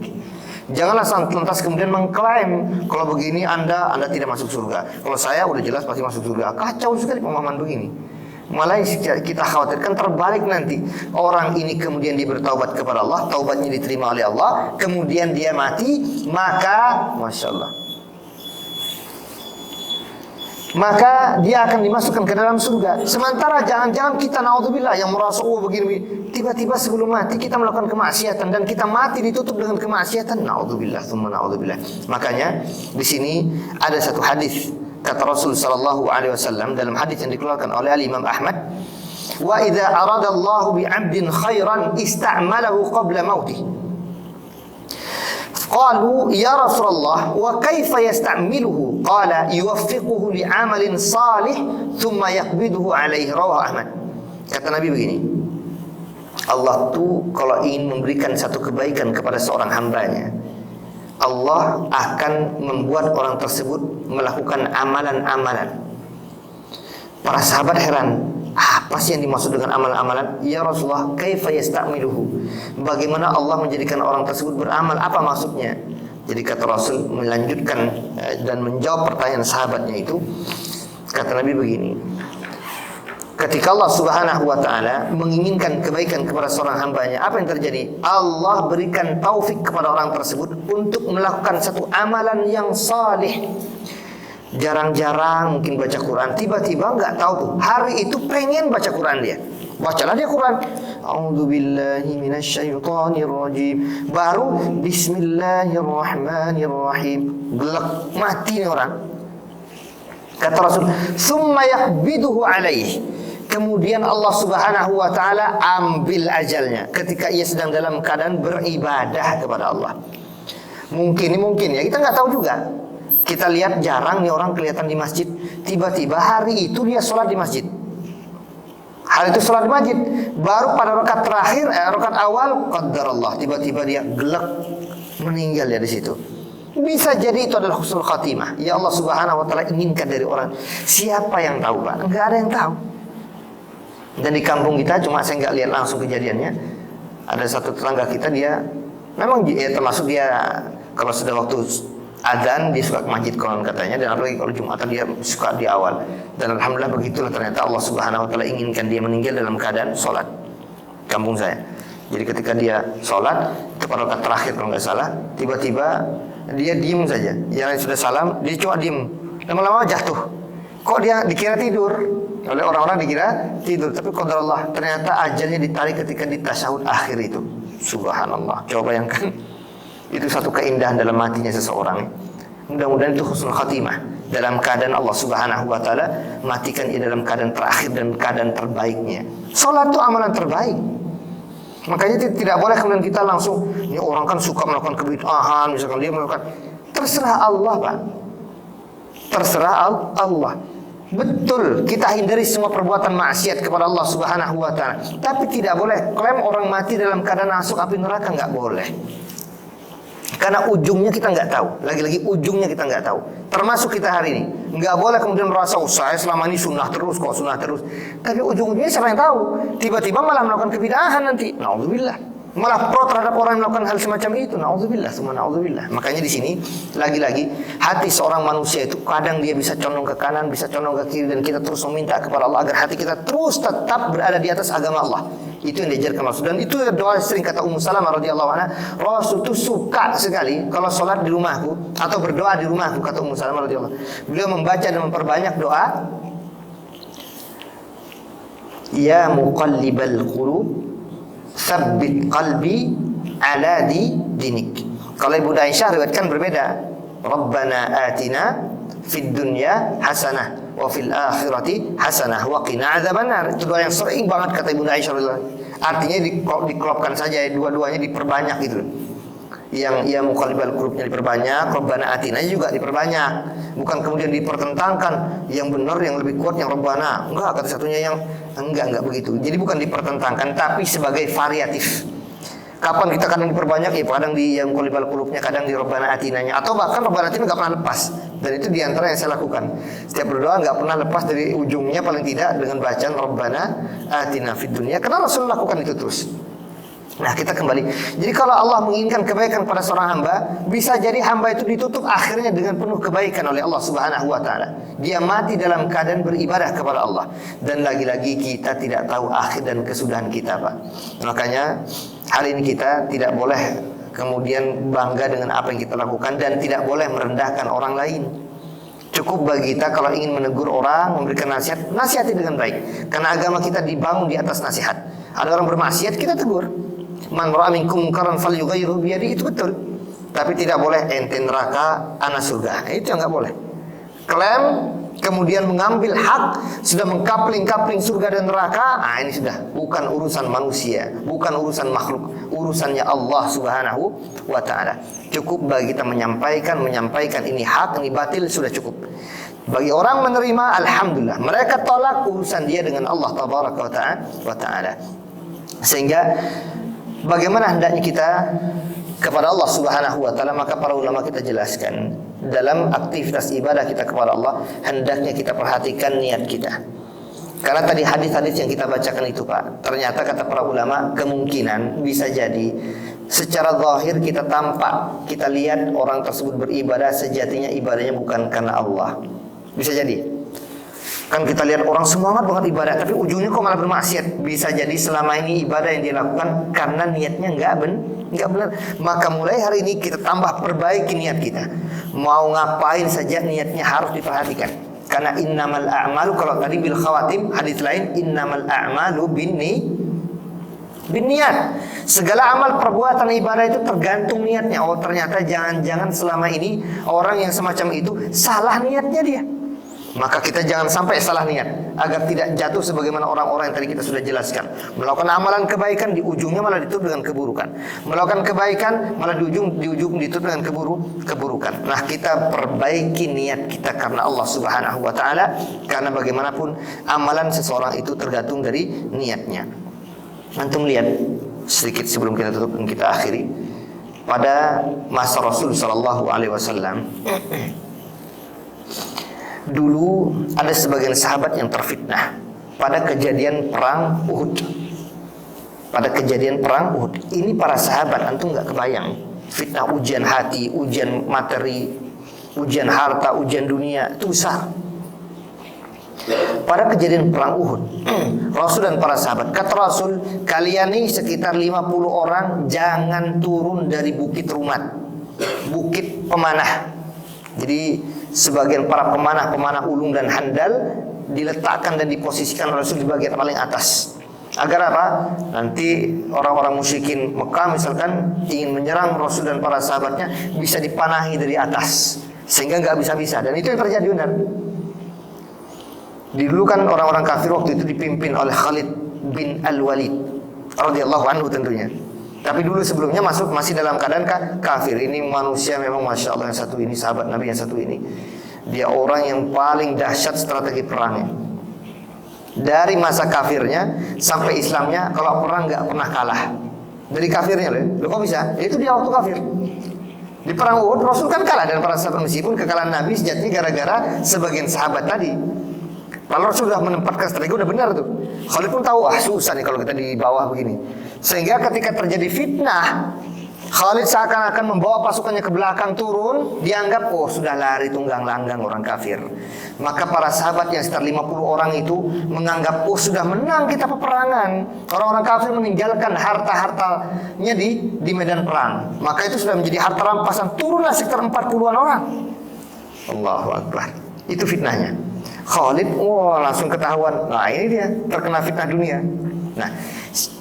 Janganlah lantas kemudian mengklaim kalau begini anda tidak masuk surga. Kalau saya udah jelas pasti masuk surga. Kacau sekali pemahaman begini. Malah kita khawatirkan terbalik nanti. Orang ini kemudian dia bertaubat kepada Allah, taubatnya diterima oleh Allah, kemudian dia mati, maka Masya Allah, maka dia akan dimasukkan ke dalam surga. Sementara jangan-jangan kita naudzubillah yang merasa begini, tiba-tiba sebelum mati kita melakukan kemaksiatan dan kita mati ditutup dengan kemaksiatan. Naudzubillah, tsumma naudzubillah. Makanya di sini ada satu hadis kata Rasul sallallahu alaihi wasallam dalam hadis yang dikeluarkan oleh Imam Ahmad, "Wa idza aradallahu bi 'abdin khairan ista'malahu qabla mautih." Qalu ya Rasulullah wa kaifa yasta'miluhu? Qala yuwaffiquhu li'amalin salih thumma yaqbiduhu alaihi, rawahu Ahmad. Kata Nabi begini, Allah tuh kalau ingin memberikan satu kebaikan kepada seorang hambanya, Allah akan membuat orang tersebut melakukan amalan-amalan. Para sahabat heran, apa sih yang dimaksud dengan amalan-amalan? Ya Rasulullah, kaifa yasta'miluhu? Bagaimana Allah menjadikan orang tersebut beramal? Apa maksudnya? Jadi kata Rasul melanjutkan dan menjawab pertanyaan sahabatnya itu. Kata Nabi begini, ketika Allah Subhanahu wa ta'ala menginginkan kebaikan kepada seorang hambanya, apa yang terjadi? Allah berikan taufik kepada orang tersebut untuk melakukan satu amalan yang salih. Jarang-jarang mungkin baca Quran, tiba-tiba nggak tahu tuh hari itu pengen baca Quran dia. Bacalah dia Quran. A'udzubillahi minasyaitonirrajim. Baru bismillahirrahmanirrahim. Gelak mati nih orang. Kata Rasul, "Tsumma yaqbiduhu alaihi." Kemudian Allah Subhanahu wa taala ambil ajalnya ketika ia sedang dalam keadaan beribadah kepada Allah. Mungkin ya, kita nggak tahu juga. Kita lihat jarang nih orang kelihatan di masjid. Tiba-tiba hari itu dia sholat di masjid. Hari itu sholat di masjid. Baru pada rakaat terakhir, rakaat awal, qadarullah, tiba-tiba dia gelak meninggal ya di situ. Bisa jadi itu adalah husnul khatimah. Ya Allah Subhanahu wa taala inginkan dari orang. Siapa yang tahu, Pak? Enggak ada yang tahu. Dan di kampung kita, cuma saya nggak lihat langsung kejadiannya. Ada satu tetangga kita, dia memang termasuk dia kalau sudah waktu adzan dia suka ke masjid konon katanya, dan apalagi kalau Jumatan dia suka di awal. Dan alhamdulillah begitulah, ternyata Allah Subhanahu wa taala inginkan dia meninggal dalam keadaan sholat. Kampung saya. Jadi ketika dia sholat, itu pada rakaat terakhir kalau nggak salah, tiba-tiba dia diem saja. Yang sudah salam, dia cuma diem. Lama-lama jatuh. Kok dia dikira tidur? Oleh orang-orang dikira tidur, tapi qadarullah, ternyata ajalnya ditarik ketika di tasyahud akhir itu. Subhanallah. Coba bayangkan. Itu satu keindahan dalam matinya seseorang. Mudah-mudahan itu husnul khatimah. Dalam keadaan Allah Subhanahu wa taala matikan ia dalam keadaan terakhir dan keadaan terbaiknya. Salat itu amalan terbaik. Makanya tidak boleh kemudian kita langsung, ini orang kan suka melakukan kebid'ahan, misalkan dia melakukan, terserah Allah, Pak. Terserah Allah. Betul, kita hindari semua perbuatan maksiat kepada Allah Subhanahu wa taala. Tapi tidak boleh klaim orang mati dalam keadaan masuk api neraka, nggak boleh. Karena ujungnya kita nggak tahu. Lagi-lagi ujungnya kita nggak tahu. Termasuk kita hari ini. Nggak boleh kemudian merasa, saya selama ini sunnah terus. Tapi ujung-ujungnya siapa yang tahu? Tiba-tiba malah melakukan kebid'ahan nanti. Naudzubillah. Malah pro terhadap orang yang melakukan hal semacam itu. Naudzubillah, semua naudzubillah. Makanya di sini lagi-lagi hati seorang manusia itu kadang dia bisa condong ke kanan, bisa condong ke kiri, dan kita terus meminta kepada Allah agar hati kita terus tetap berada di atas agama Allah. Itu yang diajarkan Rasul. Dan itu doa sering kata Ummu Salamah radhiyallahu anha, Rasul itu suka sekali kalau sholat di rumahku atau berdoa di rumahku, kata Ummu Salamah radhiyallahu anha. Beliau membaca dan memperbanyak doa, Ya muqallibal qulub, tsabbit qalbi ala dinik. Kalau Ibu Aisyah riwayatkan berbeda. Rabbana atina fid dunya hasanah wa fil akhirati hasanah wa qina adzabannar. Itu doa yang sering banget kata Ibu Aisyah radhiyallahu anha. Artinya dikelopkan saja, dua-duanya diperbanyak gitu. Yang ya muqallibal qulubnya diperbanyak, Rabbana atina juga diperbanyak. Bukan kemudian dipertentangkan yang benar, yang lebih kuat yang Rabbana. Enggak, kata satunya yang enggak begitu. Jadi bukan dipertentangkan, tapi sebagai variatif. Kapan kita kadang diperbanyak, ya kadang di yang muqallibal qulubnya, kadang di Rabbana atinanya, atau bahkan Rabbana atina enggak pernah lepas. Dan itu diantara yang saya lakukan. Setiap berdoa enggak pernah lepas dari ujungnya paling tidak dengan bacaan Rabbana atina fid dunya. Karena Rasul lakukan itu terus. Nah, kita kembali. Jadi kalau Allah menginginkan kebaikan pada seorang hamba, bisa jadi hamba itu ditutup akhirnya dengan penuh kebaikan oleh Allah Subhanahu wa taala. Dia mati dalam keadaan beribadah kepada Allah. Dan lagi-lagi kita tidak tahu akhir dan kesudahan kita, Pak. Makanya hari ini kita tidak boleh kemudian bangga dengan apa yang kita lakukan dan tidak boleh merendahkan orang lain. Cukup bagi kita kalau ingin menegur orang, memberikan nasihat, nasihati dengan baik. Karena agama kita dibangun di atas nasihat. Ada orang bermaksiat, kita tegur. Man ra'a minkum munkaran falyughayyirhu bi yadihi, itu betul. Tapi tidak boleh ente neraka, ana surga. Itu yang enggak boleh. Klaim kemudian mengambil hak, sudah mengkapling-kapling surga dan neraka. Ini sudah bukan urusan manusia, bukan urusan makhluk, urusannya Allah Subhanahu wa taala. Cukup bagi kita menyampaikan ini hak, ini batil, sudah cukup. Bagi orang menerima, alhamdulillah. Mereka tolak, urusan dia dengan Allah tabaraka wa taala. Sehingga bagaimana hendaknya kita kepada Allah Subhanahu wa taala, maka para ulama kita jelaskan dalam aktivitas ibadah kita kepada Allah hendaknya kita perhatikan niat kita. Karena tadi hadis-hadis yang kita bacakan itu, Pak, ternyata kata para ulama kemungkinan bisa jadi secara zahir kita tampak, kita lihat orang tersebut beribadah sejatinya ibadahnya bukan karena Allah. Bisa jadi. Kan kita lihat orang semangat banget ibadah, tapi ujungnya kok malah bermaksiat. Bisa jadi selama ini ibadah yang dilakukan karena niatnya enggak benar. Maka mulai hari ini kita tambah perbaiki niat kita. Mau ngapain saja niatnya harus diperhatikan. Karena innamal a'malu, kalau tadi bil khawatim, hadis lain innamal a'malu binniyat. Segala amal perbuatan ibadah itu tergantung niatnya. Oh, ternyata jangan-jangan selama ini orang yang semacam itu salah niatnya dia. Maka kita jangan sampai salah niat agar tidak jatuh sebagaimana orang-orang yang tadi kita sudah jelaskan. Melakukan amalan kebaikan di ujungnya malah ditutup dengan keburukan. Melakukan kebaikan malah di ujung ditutup dengan keburukan. Nah, kita perbaiki niat kita karena Allah Subhanahu wa taala, karena bagaimanapun amalan seseorang itu tergantung dari niatnya. Antum lihat sedikit sebelum kita tutup dan kita akhiri. Pada masa Rasul sallallahu alaihi wasallam, dulu ada sebagian sahabat yang terfitnah pada kejadian perang Uhud. Ini para sahabat, antum nggak kebayang. Fitnah, ujian hati, ujian materi, ujian harta, ujian dunia, itu besar. Pada kejadian perang Uhud, Rasul dan para sahabat, kata Rasul, kalian ini sekitar 50 orang jangan turun dari bukit Rumat, bukit pemanah. Jadi sebagian para pemanah ulung dan handal diletakkan dan diposisikan Rasul di bagian paling atas. Agar apa? Nanti orang-orang musyrikin Mekah misalkan ingin menyerang Rasul dan para sahabatnya bisa dipanahi dari atas, sehingga nggak bisa-bisa. Dan itu yang terjadi benar. Dulu kan orang-orang kafir waktu itu dipimpin oleh Khalid bin Al-Walid radhiyallahu anhu tentunya. Tapi dulu sebelumnya masih dalam keadaan kafir. Ini manusia memang Masya Allah yang satu ini, sahabat Nabi yang satu ini, dia orang yang paling dahsyat strategi perangnya. Dari masa kafirnya sampai Islamnya, kalau perang nggak pernah kalah. Dari kafirnya loh, kok bisa? Itu dia waktu kafir. Di perang Uhud Rasul kan kalah dan para sahabat, meskipun kekalahan Nabi sejatinya gara-gara sebagian sahabat tadi. Lalu Rasul sudah menempatkan strategi, udah benar tuh. Khalid pun tahu, susah nih kalau kita di bawah begini. Sehingga ketika terjadi fitnah Khalid seakan-akan membawa pasukannya ke belakang turun, dianggap sudah lari tunggang langgang orang kafir. Maka para sahabat yang sekitar 50 orang itu menganggap sudah menang kita peperangan. Orang-orang kafir meninggalkan harta-hartanya di medan perang. Maka itu sudah menjadi harta rampasan. Turunlah sekitar 40-an orang. Allahu Akbar. Itu fitnahnya. Khalid langsung ketahuan. Nah, ini dia terkena fitnah dunia. Nah,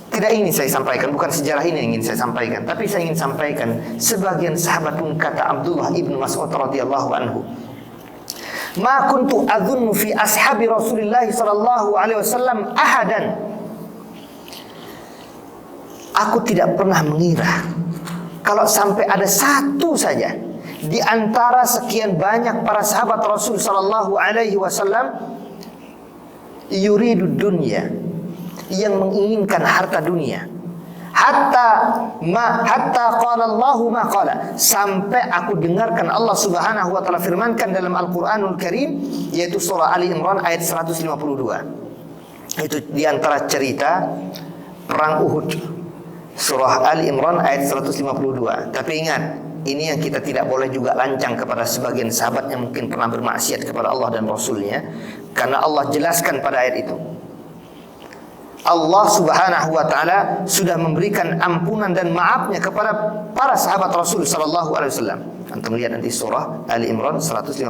tidak ingin saya sampaikan, bukan sejarah ini yang ingin saya sampaikan, tapi saya ingin sampaikan sebagian sahabat pun kata Abdullah ibnu Mas'ud radhiyallahu anhu, "Ma kuntu adzunnu fi ashabi Rasulillah sallallahu alaihi wasallam ahadan." Aku tidak pernah mengira kalau sampai ada satu saja di antara sekian banyak para sahabat Rasul sallallahu alaihi wasallam yuridu dunya, yang menginginkan harta dunia, hatta qala Allahu ma qala, sampai aku dengarkan Allah Subhanahu wa taala firmankan dalam Al-Qur'anul Karim, yaitu surah Ali Imran ayat 152. Itu di antara cerita perang Uhud. Surah Ali Imran ayat 152. Tapi ingat, ini yang kita tidak boleh juga lancang kepada sebagian sahabat yang mungkin pernah bermaksiat kepada Allah dan Rasulnya, karena Allah jelaskan pada ayat itu, Allah Subhanahu wa taala sudah memberikan ampunan dan maafnya kepada para sahabat Rasul sallallahu alaihi wasallam. Antum lihat nanti surah Ali Imran 152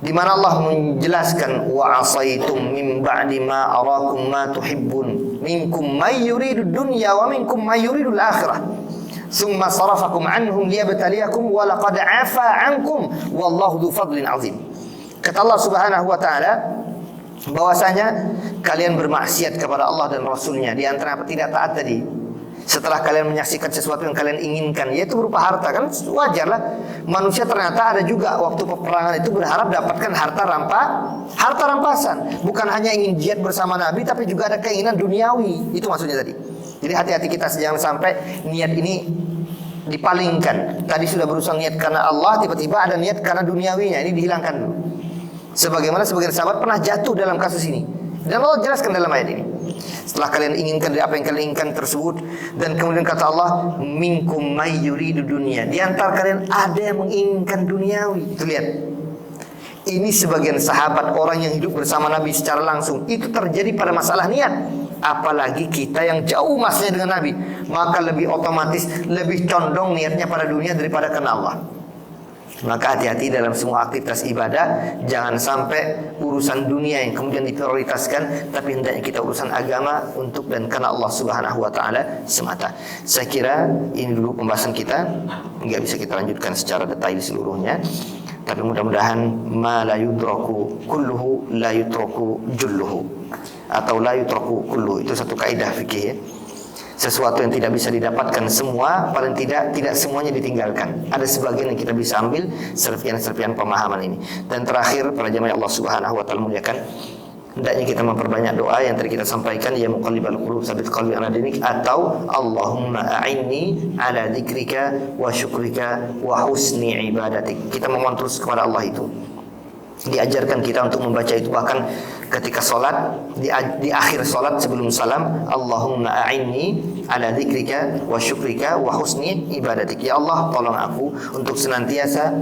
di mana Allah menjelaskan, wa asaitum min ba'di ma arakum ma tuhibbun minkum may yuridu dunya wa minkum may yuridul akhirah thumma sarafakum anhum liyabtaliyakum wa laqad afa ankum wallahu dzu fadlin azim. Kata Allah Subhanahu wa taala bahwasanya kalian bermaksiat kepada Allah dan Rasulnya di antara apa tidak taat tadi. Setelah kalian menyaksikan sesuatu yang kalian inginkan, yaitu berupa harta, kan wajarlah manusia ternyata ada juga waktu peperangan itu berharap dapatkan harta rampasan. Bukan hanya ingin jihad bersama Nabi, tapi juga ada keinginan duniawi. Itu maksudnya tadi. Jadi hati-hati kita jangan sampai niat ini dipalingkan. Tadi sudah berusaha niat karena Allah, tiba-tiba ada niat karena duniawinya. Ini dihilangkan dulu. Sebagaimana sebagian sahabat pernah jatuh dalam kasus ini, dan Allah jelaskan dalam ayat ini. Setelah kalian inginkan apa yang kalian inginkan tersebut, dan kemudian kata Allah, minkum may yuridu dunya, di antara kalian ada yang menginginkan duniawi. Itu lihat, ini sebagian sahabat, orang yang hidup bersama Nabi secara langsung, itu terjadi pada masalah niat. Apalagi kita yang jauh masnya dengan Nabi, maka lebih otomatis lebih condong niatnya pada dunia daripada karena Allah. Maka hati-hati dalam semua aktivitas ibadah, jangan sampai urusan dunia yang kemudian diprioritaskan, tapi hendaknya kita urusan agama untuk dan karena Allah Subhanahu wa taala semata. Saya kira ini dulu pembahasan kita, enggak bisa kita lanjutkan secara detail seluruhnya. Tapi mudah-mudahan ma la yudraku kulluhu la yutraku julluhu, atau la yutraku kulluhu, itu satu kaidah fikih ya. Sesuatu yang tidak bisa didapatkan semua, paling tidak semuanya ditinggalkan. Ada sebagian yang kita bisa ambil, serpihan-serpihan pemahaman ini. Dan terakhir, para jemaah Allah Subhanahu wa taala muliakan, hendaknya kita memperbanyak doa yang tadi kita sampaikan, ya muqallibal qulub tsabbit qalbi ala dinik, atau Allahumma a'inni ala dzikrika wa syukrika wa husni ibadatik. Kita memohon terus kepada Allah itu. Diajarkan kita untuk membaca itu bahkan ketika sholat, di akhir sholat sebelum salam, Allahumma a'inni ala dzikrika wa syukrika wa husni ibadatik. Ya Allah, tolong aku untuk senantiasa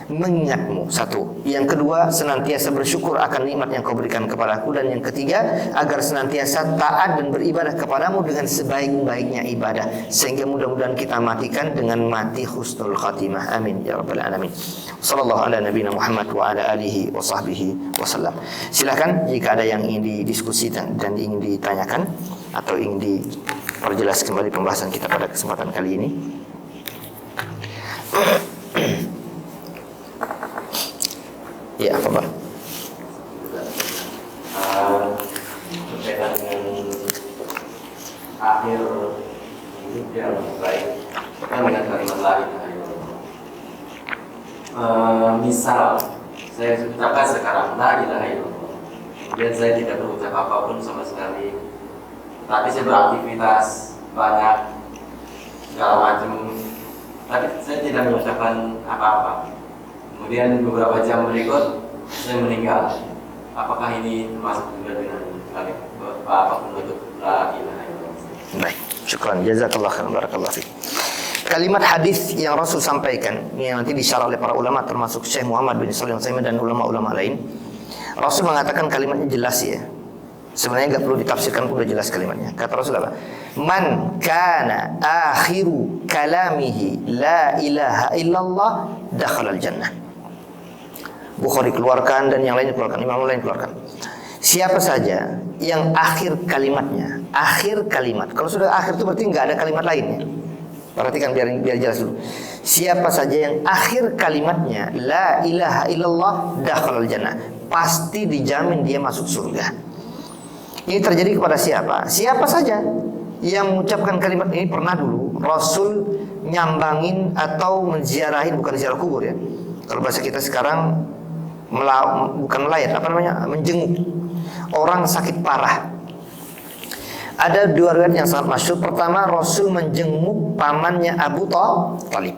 mengingatmu, satu. Yang kedua, senantiasa bersyukur akan nikmat yang kau berikan kepadaku. Dan yang ketiga, agar senantiasa taat dan beribadah kepadamu dengan sebaik-baiknya ibadah, sehingga mudah-mudahan kita matikan dengan mati husnul khatimah. Amin ya rabbal alamin. Sallallahu ala nabiyina Muhammad wa ala alihi wa sahbihi wasallam. Silakan jika ada yang ingin didiskusikan dan ingin ditanyakan atau ingin diperjelas kembali pembahasan kita pada kesempatan kali ini. Ya, apa Pak? Berkaitan dengan akhir hidup yang baik, kita dengan kalimat la ilaha illallah. Misal saya ucapkan sekarang la ilaha illallah, kemudian saya tidak berucap apapun sama sekali, tapi saya beraktivitas banyak segala macam, tapi saya tidak mengucapkan apa-apa. Kemudian beberapa jam berikut saya meninggal. Apakah ini termasuk juga dengan kalimat penutup la ilaha illallah? Baik. Syukran, jazakallah khairan, barakallahu fiik. Kalimat hadis yang Rasul sampaikan yang nanti disyarah oleh para ulama termasuk Syekh Muhammad bin Shalih Al-Utsaimin dan ulama-ulama lain. Rasul mengatakan kalimatnya jelas ya. Sebenarnya nggak perlu ditafsirkan, udah jelas kalimatnya. Kata Rasul apa? Man kana akhiru kalamihi la ilaha illallah dakhalal jannah. Bukhari keluarkan dan yang lain keluarkan, imam lain keluarkan. Siapa saja yang akhir kalimatnya, akhir kalimat. Kalau sudah akhir itu berarti nggak ada kalimat lainnya. Perhatikan biar jelas dulu. Siapa saja yang akhir kalimatnya la ilaha illallah dakhalal jannah, pasti dijamin dia masuk surga. Ini terjadi kepada siapa? Siapa saja yang mengucapkan kalimat ini. Pernah dulu Rasul nyambangin atau menziarahin, bukan ziarah kubur ya. Kalau bahasa kita sekarang bukan melayat, apa namanya? Menjenguk orang sakit parah. Ada dua riwayat yang sangat masyhur. Pertama, Rasul menjenguk pamannya Abu Thalib.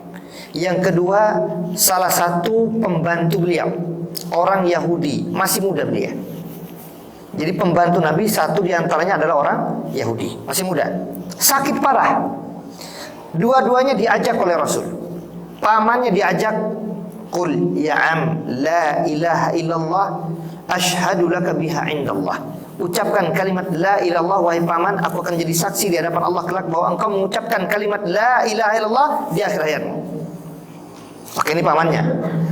Yang kedua, salah satu pembantu beliau, orang Yahudi, masih muda dia. Jadi pembantu Nabi satu diantaranya adalah orang Yahudi, masih muda, sakit parah. Dua-duanya diajak oleh Rasul. Pamannya diajak, qul ya am la ilaha illallah ashhadu laka biha indallah. Ucapkan kalimat la ilallah wahai paman, aku akan jadi saksi di hadapan Allah kelak bahwa engkau mengucapkan kalimat la ilaha illallah di akhir hayatmu. Oke, ini pamannya.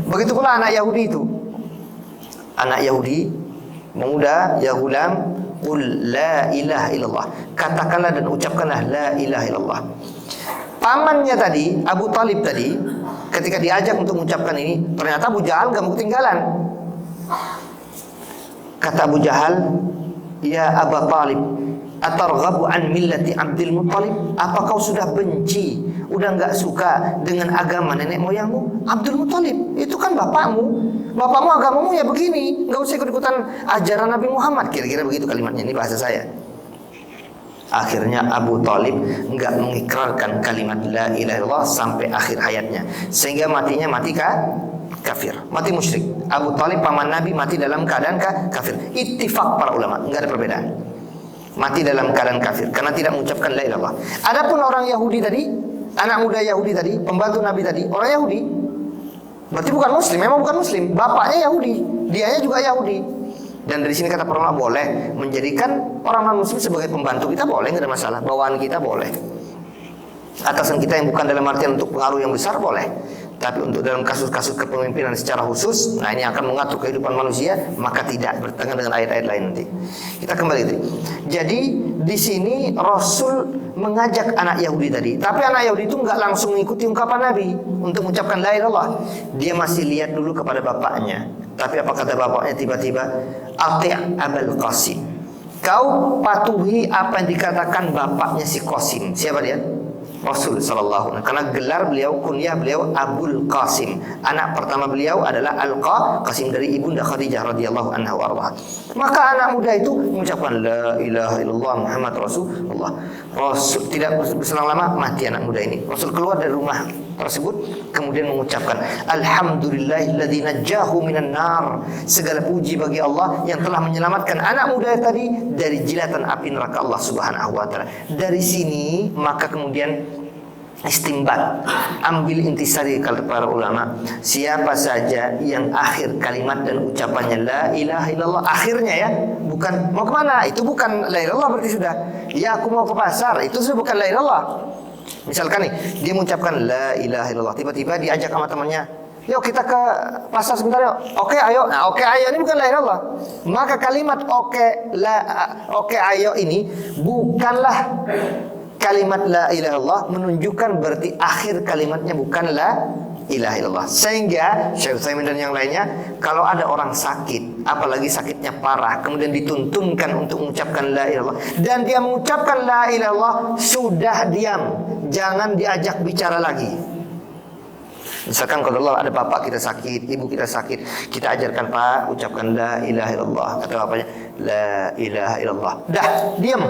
Begitu pula anak Yahudi itu. Anak Yahudi, pemuda, ya gulam, qul la ilaha illallah. Katakanlah dan ucapkanlah la ilaha illallah. Pamannya tadi, Abu Thalib tadi, ketika diajak untuk mengucapkan ini, ternyata Abu Jahal gak mau ketinggalan. Kata Abu Jahal, ya Aba Talib, atarghabu an millati Abdul Muttalib? Apa kau sudah benci, udah nggak suka dengan agama nenek moyangmu? Abdul Muttalib itu kan bapakmu. Bapakmu agamamu ya begini, nggak usah ikut-ikutan ajaran Nabi Muhammad. Kira-kira begitu kalimatnya, ini bahasa saya. Akhirnya Abu Thalib nggak mengikrarkan kalimat la ilaha illallah sampai akhir hayatnya, sehingga matinya mati kafir, mati musyrik. Abu Thalib paman Nabi mati dalam keadaan kafir. Ittifaq para ulama, nggak ada perbedaan. Mati dalam keadaan kafir karena tidak mengucapkan la ilaha illallah. Adapun orang Yahudi tadi, anak muda Yahudi tadi, pembantu Nabi tadi, orang Yahudi, berarti bukan muslim, memang bukan muslim. Bapaknya Yahudi, dianya juga Yahudi. Dan dari sini kata para ulama boleh menjadikan orang non muslim sebagai pembantu kita, boleh, nggak ada masalah. Bawaan kita boleh. Atasan kita yang bukan dalam artian untuk pengaruh yang besar boleh. Tapi untuk dalam kasus-kasus kepemimpinan secara khusus, nah ini akan mengatur kehidupan manusia, maka tidak, bertentangan dengan ayat-ayat lain nanti. Kita kembali itu. Jadi di sini Rasul mengajak anak Yahudi tadi, tapi anak Yahudi itu nggak langsung mengikuti ungkapan Nabi untuk mengucapkan la ilaha illallah. Dia masih lihat dulu kepada bapaknya. Tapi apa kata bapaknya tiba-tiba? Ati' Abul Qasim. Kau patuhi apa yang dikatakan bapaknya si Qasim. Siapa dia? Rasul sallallahu alaihi wasallam. Karena gelar beliau, kunyah beliau Abul Qasim. Anak pertama beliau adalah Al-Qasim dari ibunda Khadijah radhiyallahu anha wa ardaha. Maka anak muda itu mengucapkan la ilaha illallah Muhammad Rasulullah. Rasul tidak berselang lama mati anak muda ini. Rasul keluar dari rumah tersebut kemudian mengucapkan alhamdulillahilladzi najjahu minan nar. Segala puji bagi Allah yang telah menyelamatkan anak muda tadi dari jilatan api neraka Allah Subhanahu wa taala. Dari sini maka kemudian istimbat, ambil intisari kalau para ulama, siapa saja yang akhir kalimat dan ucapannya la ilaha illallah, akhirnya ya, bukan mau kemana, itu bukan la ilaha illallah berarti sudah, ya aku mau ke pasar, itu sudah bukan la ilaha illallah. Misalkan nih, dia mengucapkan la ilaha illallah, tiba-tiba diajak sama temannya, yuk kita ke pasar sebentar yuk. Oke ayo. Nah, oke ayo ini bukan la ilaha illallah. Maka kalimat oke ayo ini bukanlah kalimat la ilaha illallah, menunjukkan berarti akhir kalimatnya bukan la ilaha illallah. Sehingga Syekh Utsaimin dan yang lainnya, kalau ada orang sakit, apalagi sakitnya parah, kemudian dituntunkan untuk mengucapkan la ilaha illallah, dan dia mengucapkan la ilaha illallah, sudah diam, jangan diajak bicara lagi. Misalkan kalau Allah ada bapak kita sakit, ibu kita sakit, kita ajarkan Pak, ucapkan la ilaha illallah. Kata bapaknya, la ilaha illallah. Dah, diam.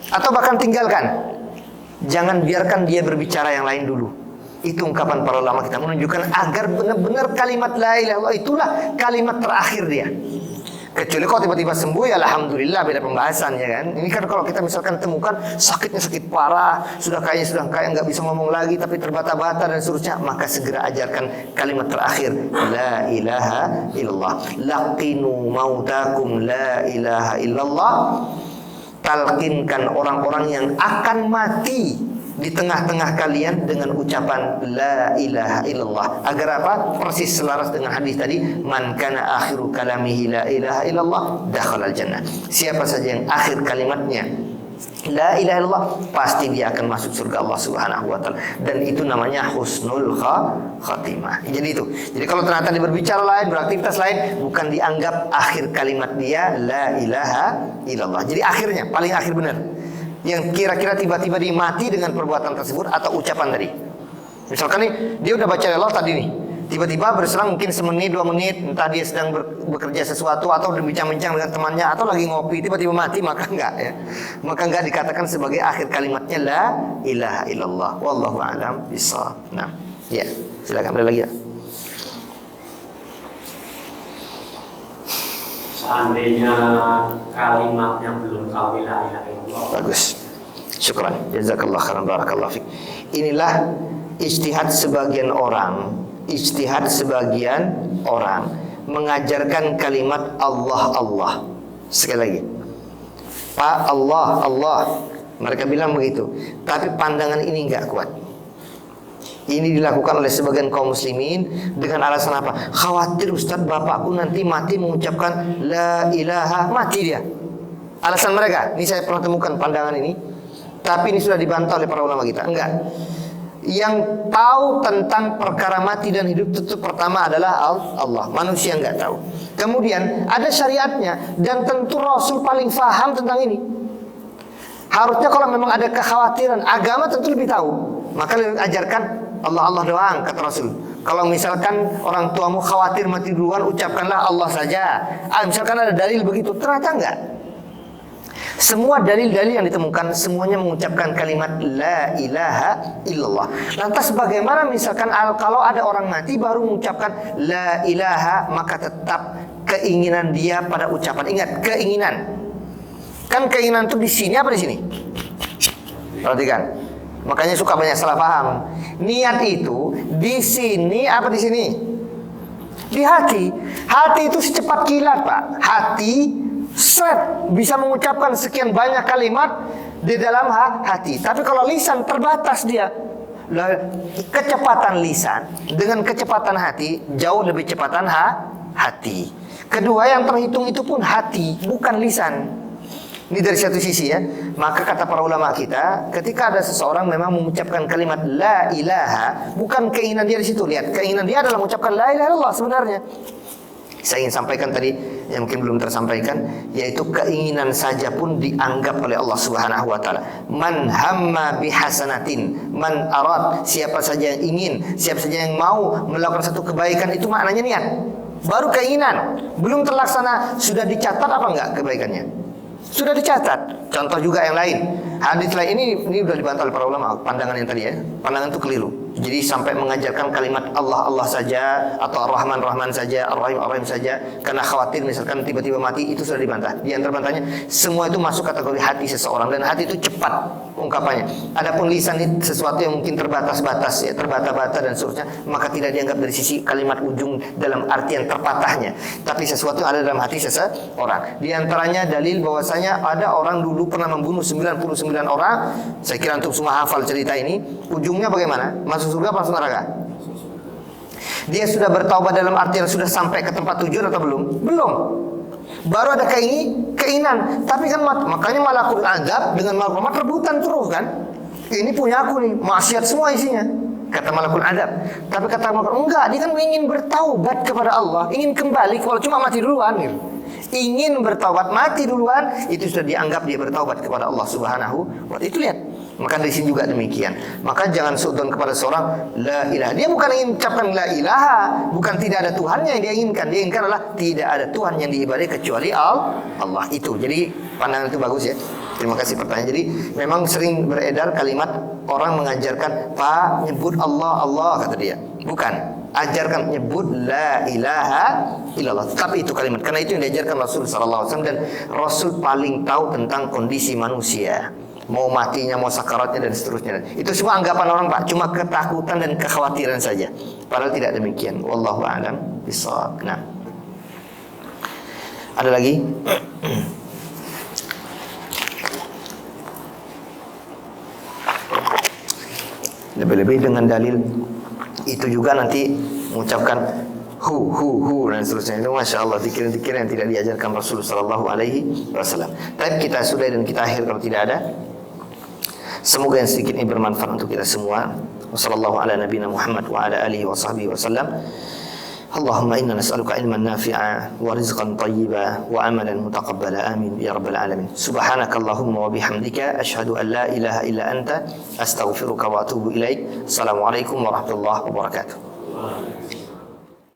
Atau bahkan tinggalkan. Jangan biarkan dia berbicara yang lain dulu. Itu ungkapan para ulama kita menunjukkan agar benar-benar kalimat la ilaha illallah itulah kalimat terakhir dia. Kecuali kalau tiba-tiba sembuh, ya alhamdulillah, beda pembahasan ya kan. Ini kan kalau kita misalkan temukan sakitnya sakit parah, sudah kayak nggak bisa ngomong lagi, tapi terbata-bata dan seterusnya, maka segera ajarkan kalimat terakhir, la ilaha illallah. Laqinu mautakum la ilaha illallah. Talqinkan orang-orang yang akan mati di tengah-tengah kalian dengan ucapan la ilaha illallah. Agar apa? Persis selaras dengan hadis tadi, man kana akhiru kalamihi la ilaha illallah dakhalal jannah. Siapa saja yang akhir kalimatnya la ilaha illallah, pasti dia akan masuk surga Allah Subhanahu wa taala. Dan itu namanya husnul khatimah. Jadi itu. Jadi kalau ternyata dia berbicara lain, beraktivitas lain, bukan dianggap akhir kalimat dia la ilaha illallah. Jadi akhirnya paling akhir benar. Yang kira-kira tiba-tiba dia mati dengan perbuatan tersebut atau ucapan tadi. Misalkan nih, dia udah baca la tadi nih, tiba-tiba berselang mungkin semenit, 2 menit, entah dia sedang bekerja sesuatu atau berbincang-bincang dengan temannya atau lagi ngopi, tiba-tiba mati, maka enggak ya. Maka enggak dikatakan sebagai akhir kalimatnya la ilaha illallah. Wallahu a'lam bishawab. Nah, ya, silakan ada lagi ya. Seandainya kalimatnya belum tahu la ilaha illallah. Bagus. Syukran. Jazakallah khairan, barakallah fik. Inilah ijtihad sebagian orang. Ijtihad sebagian orang mengajarkan kalimat Allah Allah. Sekali lagi, Pak Allah Allah. Mereka bilang begitu. Tapi pandangan ini enggak kuat. Ini dilakukan oleh sebagian kaum muslimin dengan alasan apa? Khawatir Ustaz, bapakku nanti mati mengucapkan la ilaha, mati dia. Alasan mereka, ini saya pernah temukan pandangan ini, tapi ini sudah dibantah oleh para ulama kita. Enggak. Yang tahu tentang perkara mati dan hidup tentu pertama adalah Allah. Manusia enggak tahu. Kemudian ada syariatnya, dan tentu Rasul paling paham tentang ini. Harusnya kalau memang ada kekhawatiran, agama tentu lebih tahu. Maka ajarkan Allah Allah doang, kata Rasul. Kalau misalkan orang tuamu khawatir mati duluan, ucapkanlah Allah saja. Misalkan ada dalil begitu, ternyata enggak. Semua dalil-dalil yang ditemukan semuanya mengucapkan kalimat la ilaha illallah. Lantas bagaimana misalkan kalau ada orang mati baru mengucapkan la ilaha, maka tetap keinginan dia pada ucapan. Ingat, keinginan. Kan keinginan itu di sini apa di sini? Perhatikan. Makanya suka banyak salah paham. Niat itu di sini apa di sini? Di hati. Hati itu secepat kilat, Pak. Hati bisa mengucapkan sekian banyak kalimat di dalam hati. Tapi kalau lisan terbatas dia. Kecepatan lisan dengan kecepatan hati jauh lebih cepatan hati. Kedua yang terhitung itu pun hati, bukan lisan. Ini dari satu sisi ya. Maka kata para ulama kita, ketika ada seseorang memang mengucapkan kalimat la ilaha, bukan keinginan dia di situ. Lihat, keinginan dia adalah mengucapkan la ilaha illallah sebenarnya. Saya ingin sampaikan tadi yang mungkin belum tersampaikan, yaitu keinginan saja pun dianggap oleh Allah Subhanahu wa taala. Man hamma bihasanatin, man arad, siapa saja yang ingin, siapa saja yang mau melakukan satu kebaikan, itu maknanya niat. Baru keinginan, belum terlaksana, sudah dicatat apa enggak kebaikannya? Sudah dicatat. Contoh juga yang lain. Hadis lain ini sudah dibantah oleh para ulama. Pandangan yang tadi ya, pandangan itu keliru. Jadi sampai mengajarkan kalimat Allah Allah saja atau Ar-Rahman Rahman saja, Ar-Rahim Ar-Rahim saja, karena khawatir misalkan tiba-tiba mati, itu sudah dibantah. Di antara bantahnya, semua itu masuk kategori hati seseorang, dan hati itu cepat ungkapannya. Adapun lisan itu sesuatu yang mungkin terbatas-batas ya, terbata-bata dan seterusnya, maka tidak dianggap dari sisi kalimat ujung dalam artian terpatahnya, tapi sesuatu yang ada dalam hati seseorang. Di antaranya dalil bahwasanya ada orang dulu pernah membunuh 99 orang. Saya kira untuk semua hafal cerita ini. Ujungnya bagaimana? Masuk surga apa masuk neraka? Dia sudah bertaubat dalam artian sudah sampai ke tempat tujuan atau belum? Belum. Baru ada keinginan. Tapi kan makanya malakul azab dengan malakul rahmat rebutan terus kan. Ini punya aku nih, maksiat semua isinya. Kata malakul azab. Tapi kata malakul enggak, dia kan ingin bertaubat kepada Allah, ingin kembali, kalau cuma mati duluan gitu. Ingin bertaubat mati duluan, itu sudah dianggap dia bertaubat kepada Allah Subhanahu wa taala. Itu lihat. Maka di sini juga demikian. Maka jangan suudzon kepada seorang la ilaha. Dia bukan ingin ucapkan la ilaha, bukan tidak ada Tuhannya yang dia inginkan. Dia inginkan adalah tidak ada Tuhan yang diibadahi kecuali Allah. Itu. Jadi pandangan itu bagus ya. Terima kasih pertanyaan. Jadi memang sering beredar kalimat orang mengajarkan Pak nyebut Allah Allah, kata dia. Bukan. Ajarkan nyebut la ilaha illallah. Tapi itu kalimat, karena itu yang diajarkan Rasul sallallahu alaihi wasallam, dan Rasul paling tahu tentang kondisi manusia. Mau matinya, mau sakaratnya, dan seterusnya. Itu semua anggapan orang, Pak, cuma ketakutan dan kekhawatiran saja. Padahal tidak demikian. Wallahu a'lam bishawab. Nah, ada lagi? Lebih-lebih dengan dalil itu juga nanti mengucapkan hu dan seterusnya. Itu masya Allah zikir-zikir yang tidak diajarkan Rasulullah Sallallahu Alaihi Wasallam. Tapi kita sudah dan kita akhir kalau tidak ada. Semoga yang sedikit ini bermanfaat untuk kita semua. Wassallallahu ala nabiyina Muhammad wa ala alihi wa sahbihi wasallam. Allahumma inna nas'aluka ilman nafi'a wa rizqan tayyiba wa amalan mutaqabbala. Amin ya rabbal alamin. Subhanakallahumma wa bihamdika asyhadu an la ilaha illa anta astaghfiruka wa atubu ilaik. Assalamualaikum warahmatullahi wabarakatuh.